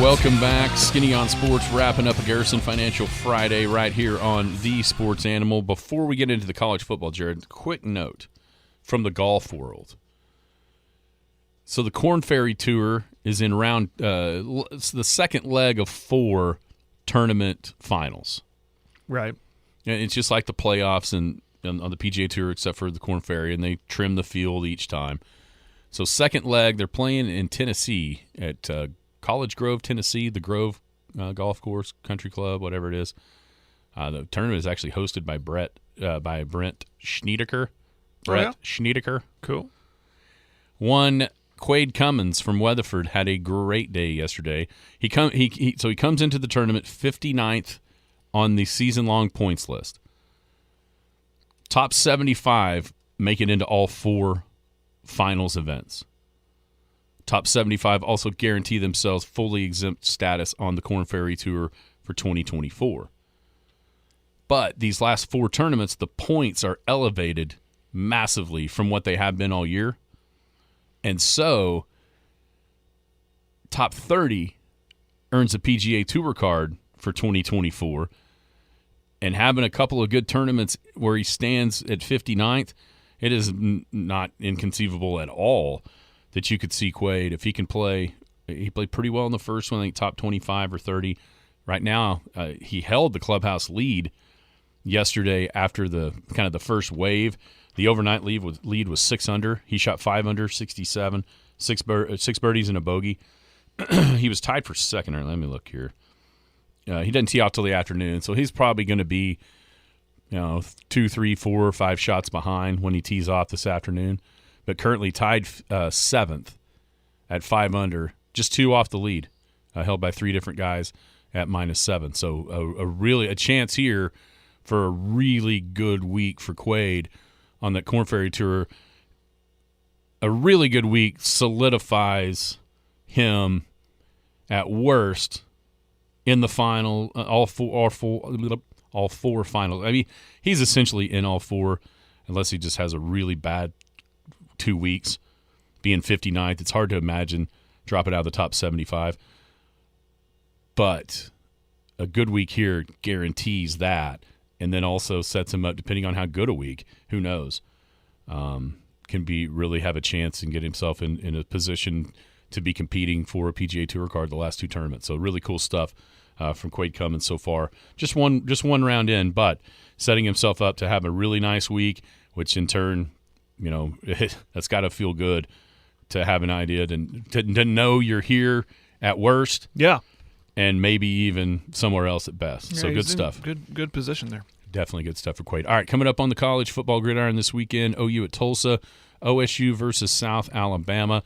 Welcome back. Skinny on Sports, wrapping up a Garrison Financial Friday right here on The Sports Animal. Before we get into the college football, Jared, quick note from the golf world. So the Corn Ferry Tour is in round, it's the second leg of 4 tournament finals. Right. And it's just like the playoffs on the PGA Tour, except for the Corn Ferry, and they trim the field each time. So second leg, they're playing in Tennessee at College Grove, Tennessee, the Grove Golf Course, Country Club, whatever it is. The tournament is actually hosted by Brent Schneedeker. Schneedeker. Cool. One, Quade Cummins from Weatherford had a great day yesterday. He comes into the tournament 59th on the season-long points list. Top 75 make it into all 4 finals events. Top 75 also guarantee themselves fully exempt status on the Corn Ferry Tour for 2024. But these last 4 tournaments, the points are elevated massively from what they have been all year. And so, top 30 earns a PGA Tour card for 2024. and having a couple of good tournaments where he stands at 59th, it is not inconceivable at all that you could see Quaid, if he can play. He played pretty well in the first one, I think top 25 or 30. Right now, he held the clubhouse lead yesterday after the kind of the first wave. The overnight lead was 6 under. He shot 5 under, 67, six birdies and a bogey. He was tied for second. Let me look here. He doesn't tee off till the afternoon, so he's probably going to be, 2, 3, 4, 5 shots behind when he tees off this afternoon. But currently tied 7th at 5 under, just 2 off the lead, held by 3 different guys at -7. So a chance here for a really good week for Quaid on that Korn Ferry Tour. A really good week solidifies him at worst in the final, all four finals. I mean, he's essentially in all 4, unless he just has a really bad 2 weeks. Being 59th, it's hard to imagine dropping out of the top 75. But a good week here guarantees that, and then also sets him up, depending on how good a week, who knows, can really have a chance and get himself in a position to be competing for a PGA Tour card the last 2 tournaments. So really cool stuff from Quaid Cummins so far. Just one round in, but setting himself up to have a really nice week, which in turn, that's got to feel good to have an idea to know you're here at worst. Yeah. And maybe even somewhere else at best. Yeah, so good stuff. Good position there. Definitely good stuff for Quaid. All right, coming up on the college football gridiron this weekend, OU at Tulsa, OSU versus South Alabama.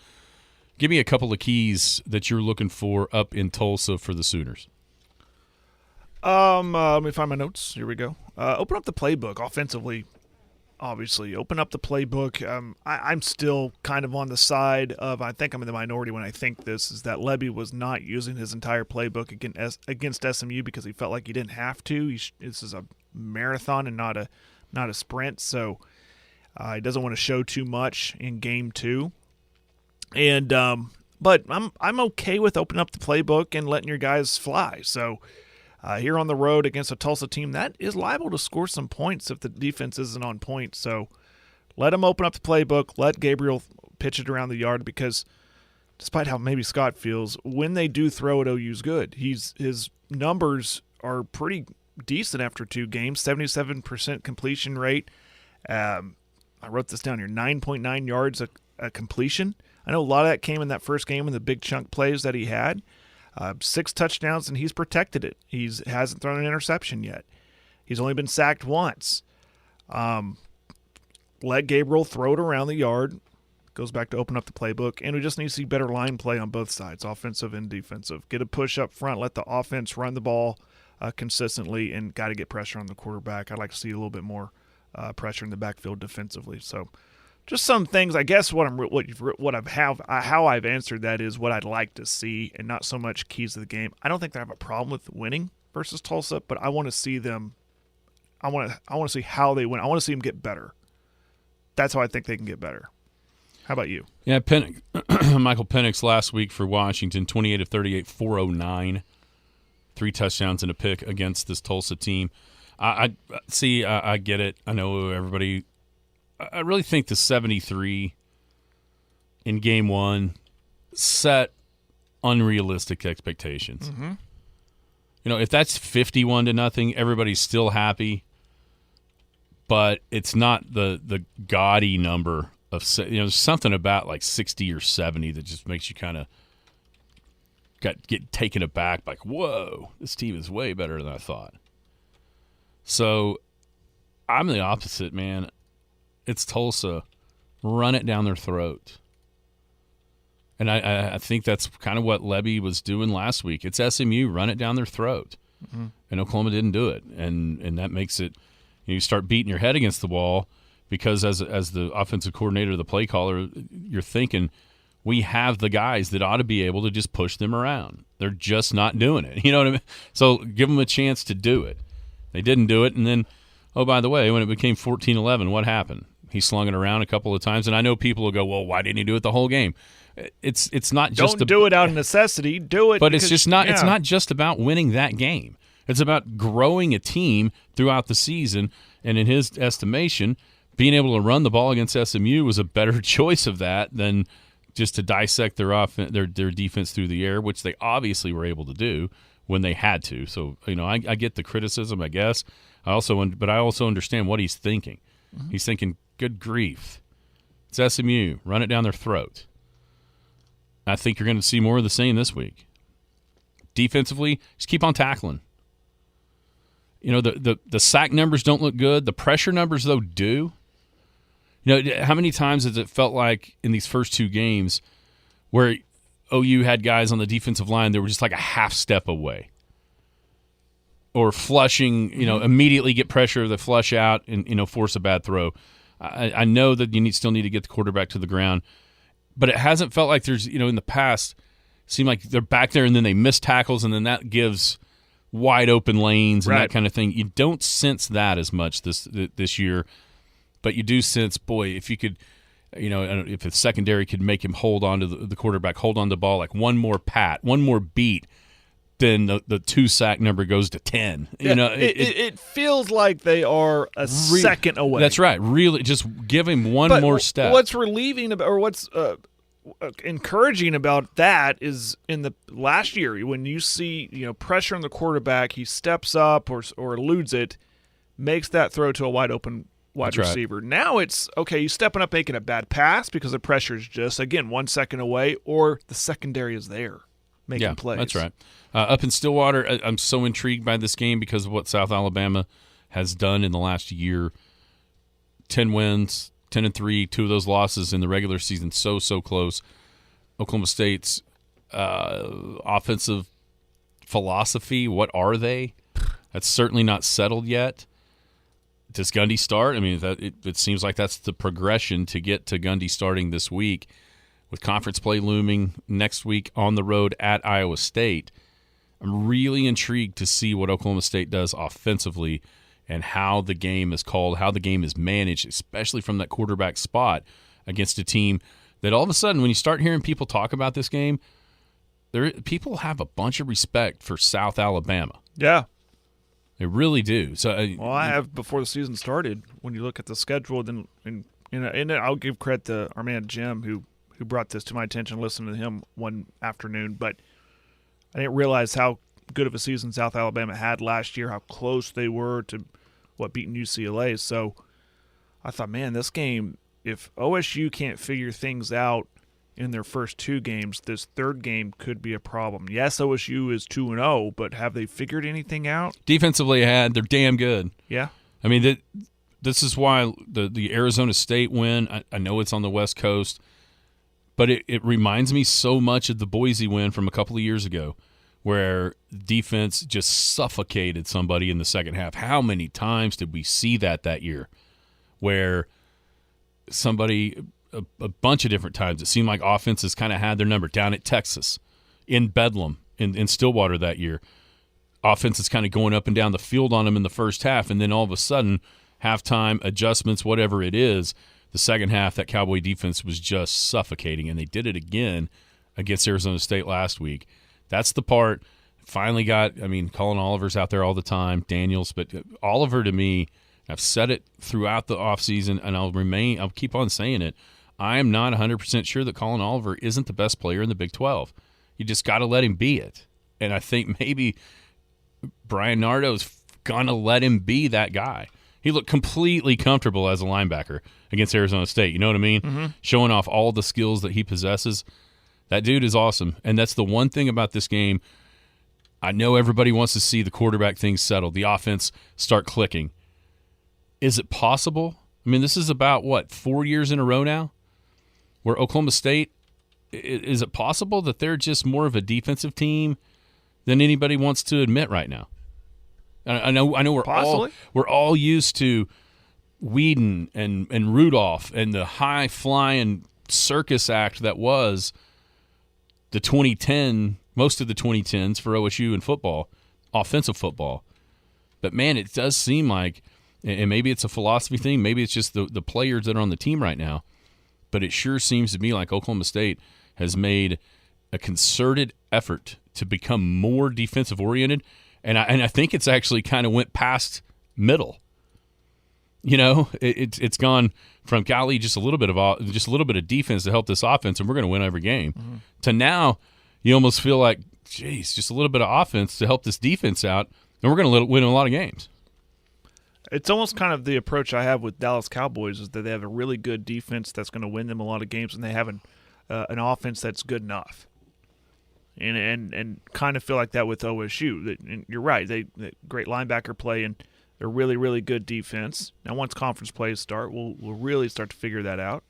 Give me a couple of keys that you're looking for up in Tulsa for the Sooners. Let me find my notes. Here we go. Open up the playbook offensively. Obviously, open up the playbook. I'm still kind of on the side of, I think I'm in the minority when I think this, is that Lebby was not using his entire playbook against SMU because he felt like he didn't have to. This is a marathon and not a sprint, so he doesn't want to show too much in game 2. And but I'm okay with opening up the playbook and letting your guys fly. So here on the road against a Tulsa team that is liable to score some points if the defense isn't on point. So let them open up the playbook. Let Gabriel pitch it around the yard, because despite how maybe Scott feels, when they do throw it, OU's good. His numbers are pretty decent after 2 games, 77% completion rate. I wrote this down here, 9.9 yards a completion. I know a lot of that came in that first game in the big chunk plays that he had. 6 touchdowns, and he's protected it. He hasn't thrown an interception yet. He's only been sacked once. Let Gabriel throw it around the yard. Goes back to open up the playbook, and we just need to see better line play on both sides, offensive and defensive. Get a push up front, let the offense run the ball consistently, and got to get pressure on the quarterback. I'd like to see a little bit more pressure in the backfield defensively. So just some things, I guess. How I've answered that is what I'd like to see, and not so much keys to the game. I don't think they have a problem with winning versus Tulsa, but I want to see them. I want to see how they win. I want to see them get better. That's how I think they can get better. How about you? Yeah, Michael Penix last week for Washington, 28 of 38, 409, 3 touchdowns and a pick against this Tulsa team. I get it. I know everybody. I really think the 73 in game 1 set unrealistic expectations. Mm-hmm. If that's 51-0, everybody's still happy, but it's not the gaudy number of, there's something about like 60 or 70 that just makes you kind of get taken aback, like, whoa, this team is way better than I thought. So I'm the opposite, man. It's Tulsa. Run it down their throat. And I think that's kind of what Lebby was doing last week. It's SMU. Run it down their throat. Mm-hmm. And Oklahoma didn't do it. And that makes it, you start beating your head against the wall, because as the offensive coordinator, the play caller, you're thinking, we have the guys that ought to be able to just push them around. They're just not doing it. You know what I mean? So give them a chance to do it. They didn't do it. And then, oh, by the way, when it became 14-11, what happened? He slung it around a couple of times, and I know people will go, well, why didn't he do it the whole game? It's not just don't do it out of necessity. Do it, but it's just not. Yeah. It's not just about winning that game. It's about growing a team throughout the season, and in his estimation, being able to run the ball against SMU was a better choice of that than just to dissect their defense through the air, which they obviously were able to do when they had to. So, I get the criticism, I guess. But I also understand what he's thinking. Mm-hmm. He's thinking, good grief. It's SMU. Run it down their throat. I think you're going to see more of the same this week. Defensively, just keep on tackling. The sack numbers don't look good. The pressure numbers, though, do. How many times has it felt like in these first two games where OU had guys on the defensive line that were just like a half step away? Or flushing, immediately get pressure, the flush out, and, force a bad throw. I know that you still need to get the quarterback to the ground, but it hasn't felt like there's, in the past, it seemed like they're back there and then they miss tackles and then that gives wide open lanes and that kind of thing. You don't sense that as much this year, but you do sense, boy, if you could, if the secondary could make him hold on to the quarterback, hold on to the ball, like one more pat, one more beat, then the 2-sack number goes to 10. It feels like they are a second away. That's right. Really, just give him one more step. What's relieving about, or what's encouraging about that is in the last year when you see pressure on the quarterback, he steps up or eludes it, makes that throw to a wide open wide receiver. Right. Now it's okay. He's stepping up, making a bad pass because the pressure is just 1 second away, or the secondary is there making plays. That's right. Up in Stillwater, I'm so intrigued by this game because of what South Alabama has done in the last year. 10 wins. 10-3, 2 of those losses in the regular season, so close. Oklahoma State's offensive philosophy, what are they? That's certainly not settled yet. Does Gundy start? I mean, it seems like that's the progression to get to Gundy starting this week, with conference play looming next week on the road at Iowa State. I'm really intrigued to see what Oklahoma State does offensively and how the game is called, how the game is managed, especially from that quarterback spot against a team that all of a sudden, when you start hearing people talk about this game, people have a bunch of respect for South Alabama. Yeah. They really do. So, I have before the season started. When you look at the schedule, and I'll give credit to our man Jim who brought this to my attention. Listening to him one afternoon, but I didn't realize how good of a season South Alabama had last year, how close they were to beating UCLA. So I thought, man, this game, if OSU can't figure things out in their first 2 games, this third game could be a problem. Yes, OSU is 2-0, but have they figured anything out? Defensively, they're damn good. Yeah. I mean, this is why the Arizona State win, I know it's on the West Coast, but it reminds me so much of the Boise win from a couple of years ago, where defense just suffocated somebody in the second half. How many times did we see that year, where somebody a bunch of different times it seemed like offenses kind of had their number? Down at Texas, in Bedlam, in Stillwater that year, offenses kind of going up and down the field on them in the first half, and then all of a sudden, halftime adjustments, whatever it is, the second half, that Cowboy defense was just suffocating, and they did it again against Arizona State last week. That's the part. Finally Colin Oliver's out there all the time, Daniels, but Oliver, to me, I've said it throughout the offseason, and I'll keep on saying it. I am not 100% sure that Colin Oliver isn't the best player in the Big 12. You just got to let him be it. And I think maybe Brian Nardo's going to let him be that guy. He looked completely comfortable as a linebacker against Arizona State. You know what I mean? Mm-hmm. Showing off all the skills that he possesses. That dude is awesome. And that's the one thing about this game. I know everybody wants to see the quarterback thing settled, the offense start clicking. Is it possible? I mean, this is about, 4 years in a row now where Oklahoma State, is it possible that they're just more of a defensive team than anybody wants to admit right now? I know we're all used to Whedon and Rudolph and the high-flying circus act that was the 2010, most of the 2010s for OSU in football, offensive football. But, man, it does seem like, and maybe it's a philosophy thing, maybe it's just the players that are on the team right now, but it sure seems to me like Oklahoma State has made a concerted effort to become more defensive-oriented, And I think it's actually kind of went past middle. You know, it's gone from golly, just a little bit of defense to help this offense, and we're going to win every game. To now, you almost feel like, geez, just a little bit of offense to help this defense out, and we're going to win a lot of games. It's almost kind of the approach I have with Dallas Cowboys is that they have a really good defense that's going to win them a lot of games, and they have an offense that's good enough. And kind of feel like that with OSU. And you're right. They great linebacker play and they're really, really good defense. Now, once conference plays start, we'll really start to figure that out.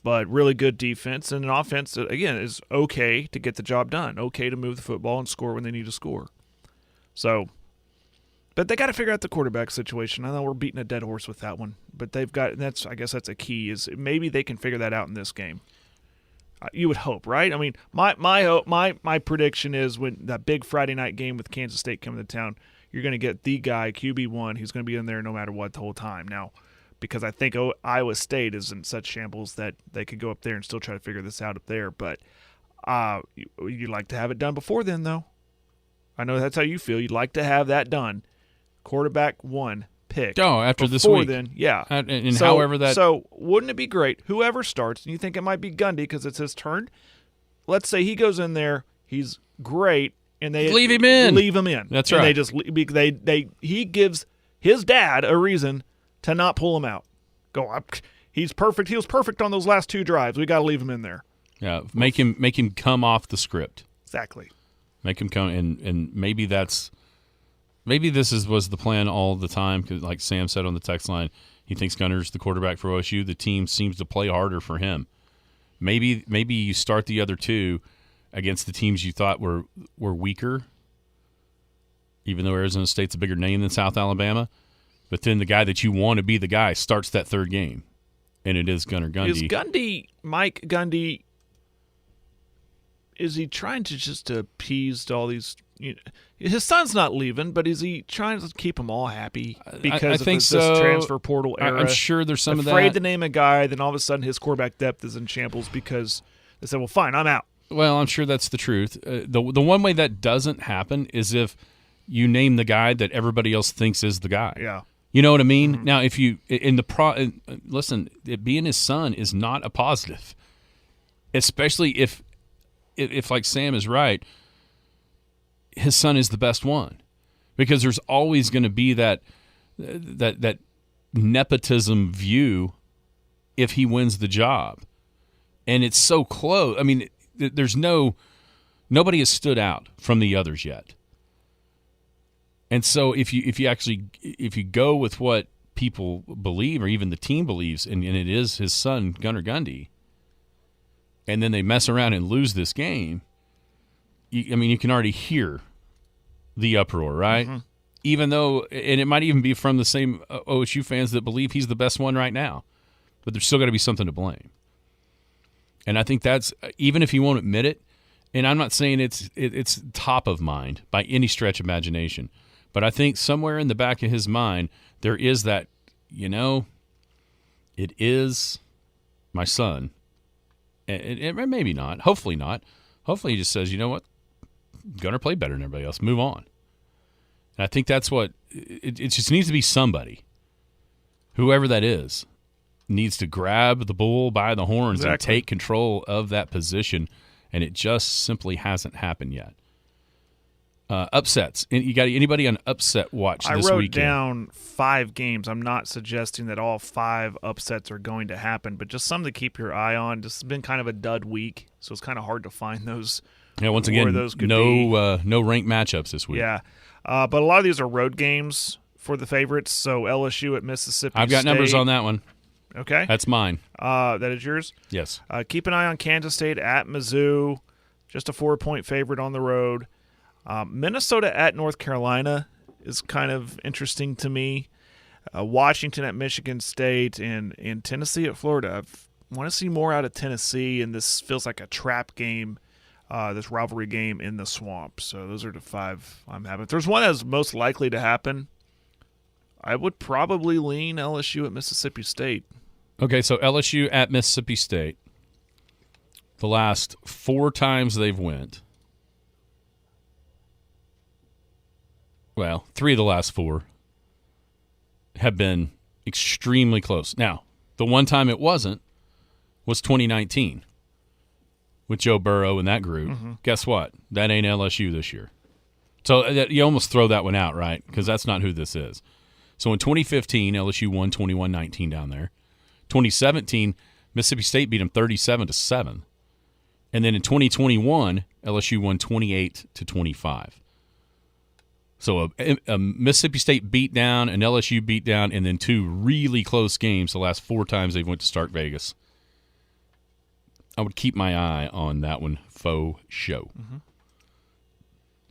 But really good defense and an offense that, again, is okay to get the job done, okay to move the football and score when they need to score. So, but they got to figure out the quarterback situation. I know we're beating a dead horse with that one, but they've got. I guess that's a key. Is maybe they can figure that out in this game. You would hope, right? I mean, my prediction is when that big Friday night game with Kansas State coming to town, you're going to get the guy, QB1, who's going to be in there no matter what the whole time. Now, because I think Iowa State is in such shambles that they could go up there and still try to figure this out up there. But you'd like to have it done before then, though. I know that's how you feel. You'd like to have that done. Quarterback 1 pick. Oh, after this before week. Then, yeah. And however that. So wouldn't it be great? Whoever starts, and you think it might be Gundy because it's his turn. Let's say he goes in there, he's great, and they leave him in. Leave him in. That's and right. They just he gives his dad a reason to not pull him out. Go up. He's perfect. He was perfect on those last 2 drives. We got to leave him in there. Yeah, make him come off the script. Exactly. Make him come, and maybe this was the plan all the time. Because, like Sam said on the text line, he thinks Gunner's the quarterback for OSU. The team seems to play harder for him. Maybe you start the other 2 against the teams you thought were weaker, even though Arizona State's a bigger name than South Alabama. But then the guy that you want to be the guy starts that 3rd game, and it is Gunner Gundy. Mike Gundy, is he trying to just appease all these? His son's not leaving, but is he trying to keep them all happy because I think this so. transfer portal era? I'm sure there's some of that. Afraid to name a guy, then all of a sudden his quarterback depth is in shambles because they said, well, fine, I'm out. Well, I'm sure that's the truth. The one way that doesn't happen is if you name the guy that everybody else thinks is the guy. Yeah. You know what I mean? Mm-hmm. Now, if you listen, it being his son is not a positive, especially if like Sam is right, his son is the best one, because there's always going to be that nepotism view if he wins the job, and it's so close. I mean, there's nobody has stood out from the others yet. And so if you go with what people believe, or even the team believes, and it is his son, Gunner Gundy, and then they mess around and lose this game, you can already hear the uproar, right? Mm-hmm. Even though, and it might even be from the same OSU fans that believe he's the best one right now, but there's still got to be something to blame. And I think that's, even if he won't admit it, and I'm not saying it's top of mind by any stretch of imagination, but I think somewhere in the back of his mind, there is that, it is my son. And maybe not. Hopefully not. Hopefully he just says, you know what? Gunner played better than everybody else. Move on. And I think that's what it just needs to be. Somebody, whoever that is, needs to grab the bull by the horns and take control of that position. And it just simply hasn't happened yet. Upsets. You got anybody on upset watch this weekend? I wrote down 5 games. I'm not suggesting that all 5 upsets are going to happen, but just some to keep your eye on. This has been kind of a dud week, so it's kind of hard to find those. Yeah, once again, no ranked matchups this week. Yeah, but a lot of these are road games for the favorites. So LSU at Mississippi I've got State. numbers on that one. Okay. That's mine. That is yours? Yes. Keep an eye on Kansas State at Mizzou, just a 4-point favorite on the road. Minnesota at North Carolina is kind of interesting to me. Washington at Michigan State and Tennessee at Florida. I want to see more out of Tennessee, and this feels like a trap game, this rivalry game in the swamp. So those are the 5 I'm having. If there's one that's most likely to happen, I would probably lean LSU at Mississippi State. Okay, so LSU at Mississippi State. The last 4 times they've went, well, 3 of the last 4 have been extremely close. Now, the one time it wasn't was 2019 with Joe Burrow and that group. Mm-hmm. Guess what? That ain't LSU this year. So you almost throw that one out, right? Because that's not who this is. So in 2015, LSU won 21-19 down there. 2017, Mississippi State beat them 37-7. And then in 2021, LSU won 28-25. So a Mississippi State beat down, an LSU beat down, and then 2 really close games the last 4 times they went to Stark Vegas. I would keep my eye on that one, faux show. Mm-hmm.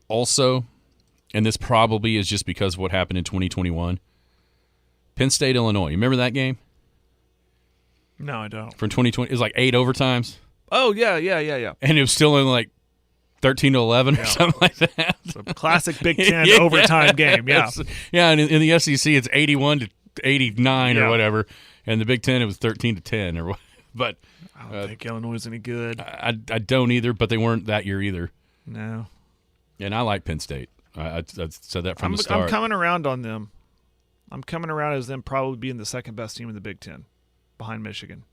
Also, and this probably is just because of what happened in 2021, Penn State, Illinois. You remember that game? No, I don't. From 2020, it was like 8 overtimes. Oh, yeah. And it was still in like 13-11 or something like that. It's a classic Big Ten overtime game, yeah. Yeah, and in the SEC, it's 81-89 or whatever. And the Big Ten, it was 13-10 or what. But I don't think Illinois is any good. I don't either, but they weren't that year either. No. And I like Penn State. I said that from the start. I'm coming around on them. I'm coming around as them probably being the second best team in the Big Ten, behind Michigan.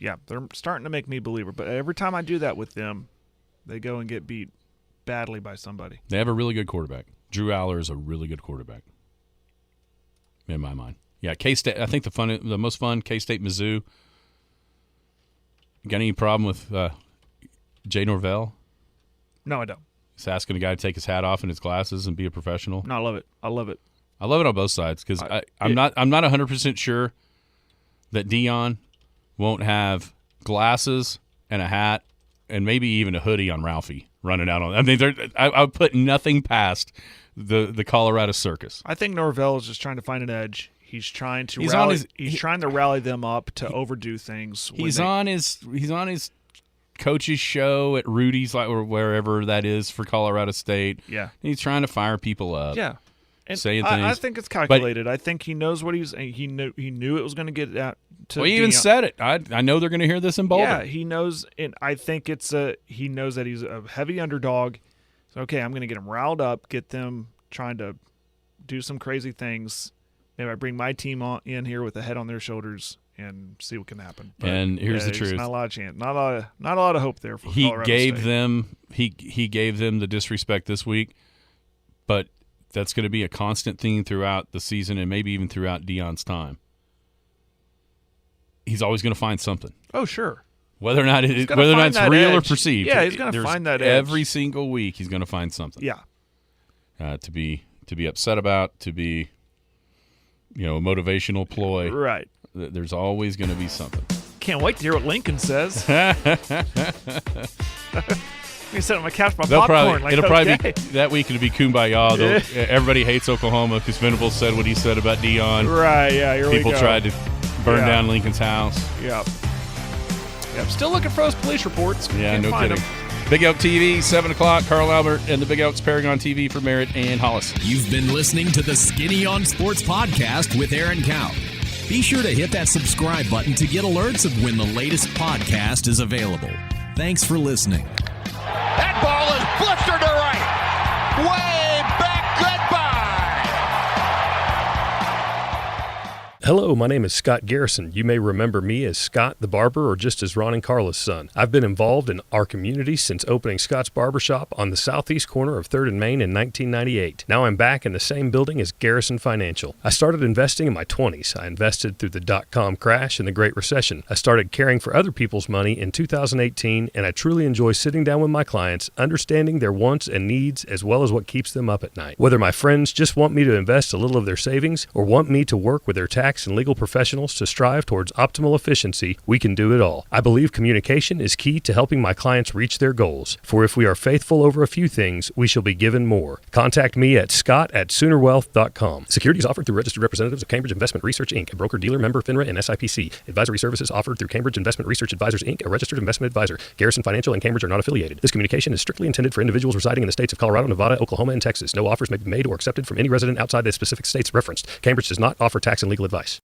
Yeah, they're starting to make me a believer. But every time I do that with them, they go and get beat badly by somebody. They have a really good quarterback. Drew Aller is a really good quarterback, in my mind. Yeah, K-State. I think the most fun, K-State, Mizzou. Got any problem with Jay Norvell? No, I don't. He's asking a guy to take his hat off and his glasses and be a professional. No, I love it. I love it. I love it on both sides because I'm not 100% sure that Deion won't have glasses and a hat and maybe even a hoodie on Ralphie running out on. I mean, I would put nothing past the Colorado Circus. I think Norvell is just trying to find an edge. He's trying to rally them up to overdo things. He's on his coach's show at Rudy's or wherever that is for Colorado State. Yeah, and he's trying to fire people up. Yeah, and saying things. I think it's calculated. I think he knows what he knew it was going to get out. Well, he even said it. I know they're going to hear this in Boulder. Yeah, he knows, and I think he knows that he's a heavy underdog. So okay, I'm going to get him riled up, get them trying to do some crazy things. Maybe I bring my team in here with a head on their shoulders and see what can happen. But, and here's the truth: not a lot of chance, not a lot of hope there for Colorado gave State. them he gave them the disrespect this week, but that's going to be a constant theme throughout the season and maybe even throughout Deion's time. He's always going to find something. Oh, sure. Whether or not it's real or perceived. Yeah, he's going to find that edge. Every single week he's going to find something. Yeah. To be upset about, to be a motivational ploy. Right. There's always going to be something. Can't wait to hear what Lincoln says. You sit on my couch, my it'll popcorn. Probably be that week. It'll be kumbaya. Everybody hates Oklahoma because Venables said what he said about Deion. Right. Yeah. Here People we go. tried to burn down Lincoln's house. Yep. Still looking for those police reports. Yeah, Can't no find kidding. them. Big Elk TV, 7 o'clock. Carl Albert and the Big Elks Paragon TV for Merritt and Hollis. You've been listening to the Skinny on Sports podcast with Aaron Cow. Be sure to hit that subscribe button to get alerts of when the latest podcast is available. Thanks for listening. That ball is blistered to right. Way back. Goodbye. Hello, my name is Scott Garrison. You may remember me as Scott the Barber or just as Ron and Carla's son. I've been involved in our community since opening Scott's Barbershop on the southeast corner of 3rd and Main in 1998. Now I'm back in the same building as Garrison Financial. I started investing in my 20s. I invested through the dot-com crash and the Great Recession. I started caring for other people's money in 2018, and I truly enjoy sitting down with my clients, understanding their wants and needs as well as what keeps them up at night. Whether my friends just want me to invest a little of their savings or want me to work with their tax and legal professionals to strive towards optimal efficiency, we can do it all. I believe communication is key to helping my clients reach their goals. For if we are faithful over a few things, we shall be given more. Contact me at scott@soonerwealth.com. Securities offered through registered representatives of Cambridge Investment Research, Inc., a broker-dealer member FINRA and SIPC. Advisory services offered through Cambridge Investment Research Advisors, Inc., a registered investment advisor. Garrison Financial and Cambridge are not affiliated. This communication is strictly intended for individuals residing in the states of Colorado, Nevada, Oklahoma, and Texas. No offers may be made or accepted from any resident outside the specific states referenced. Cambridge does not offer tax and legal advice.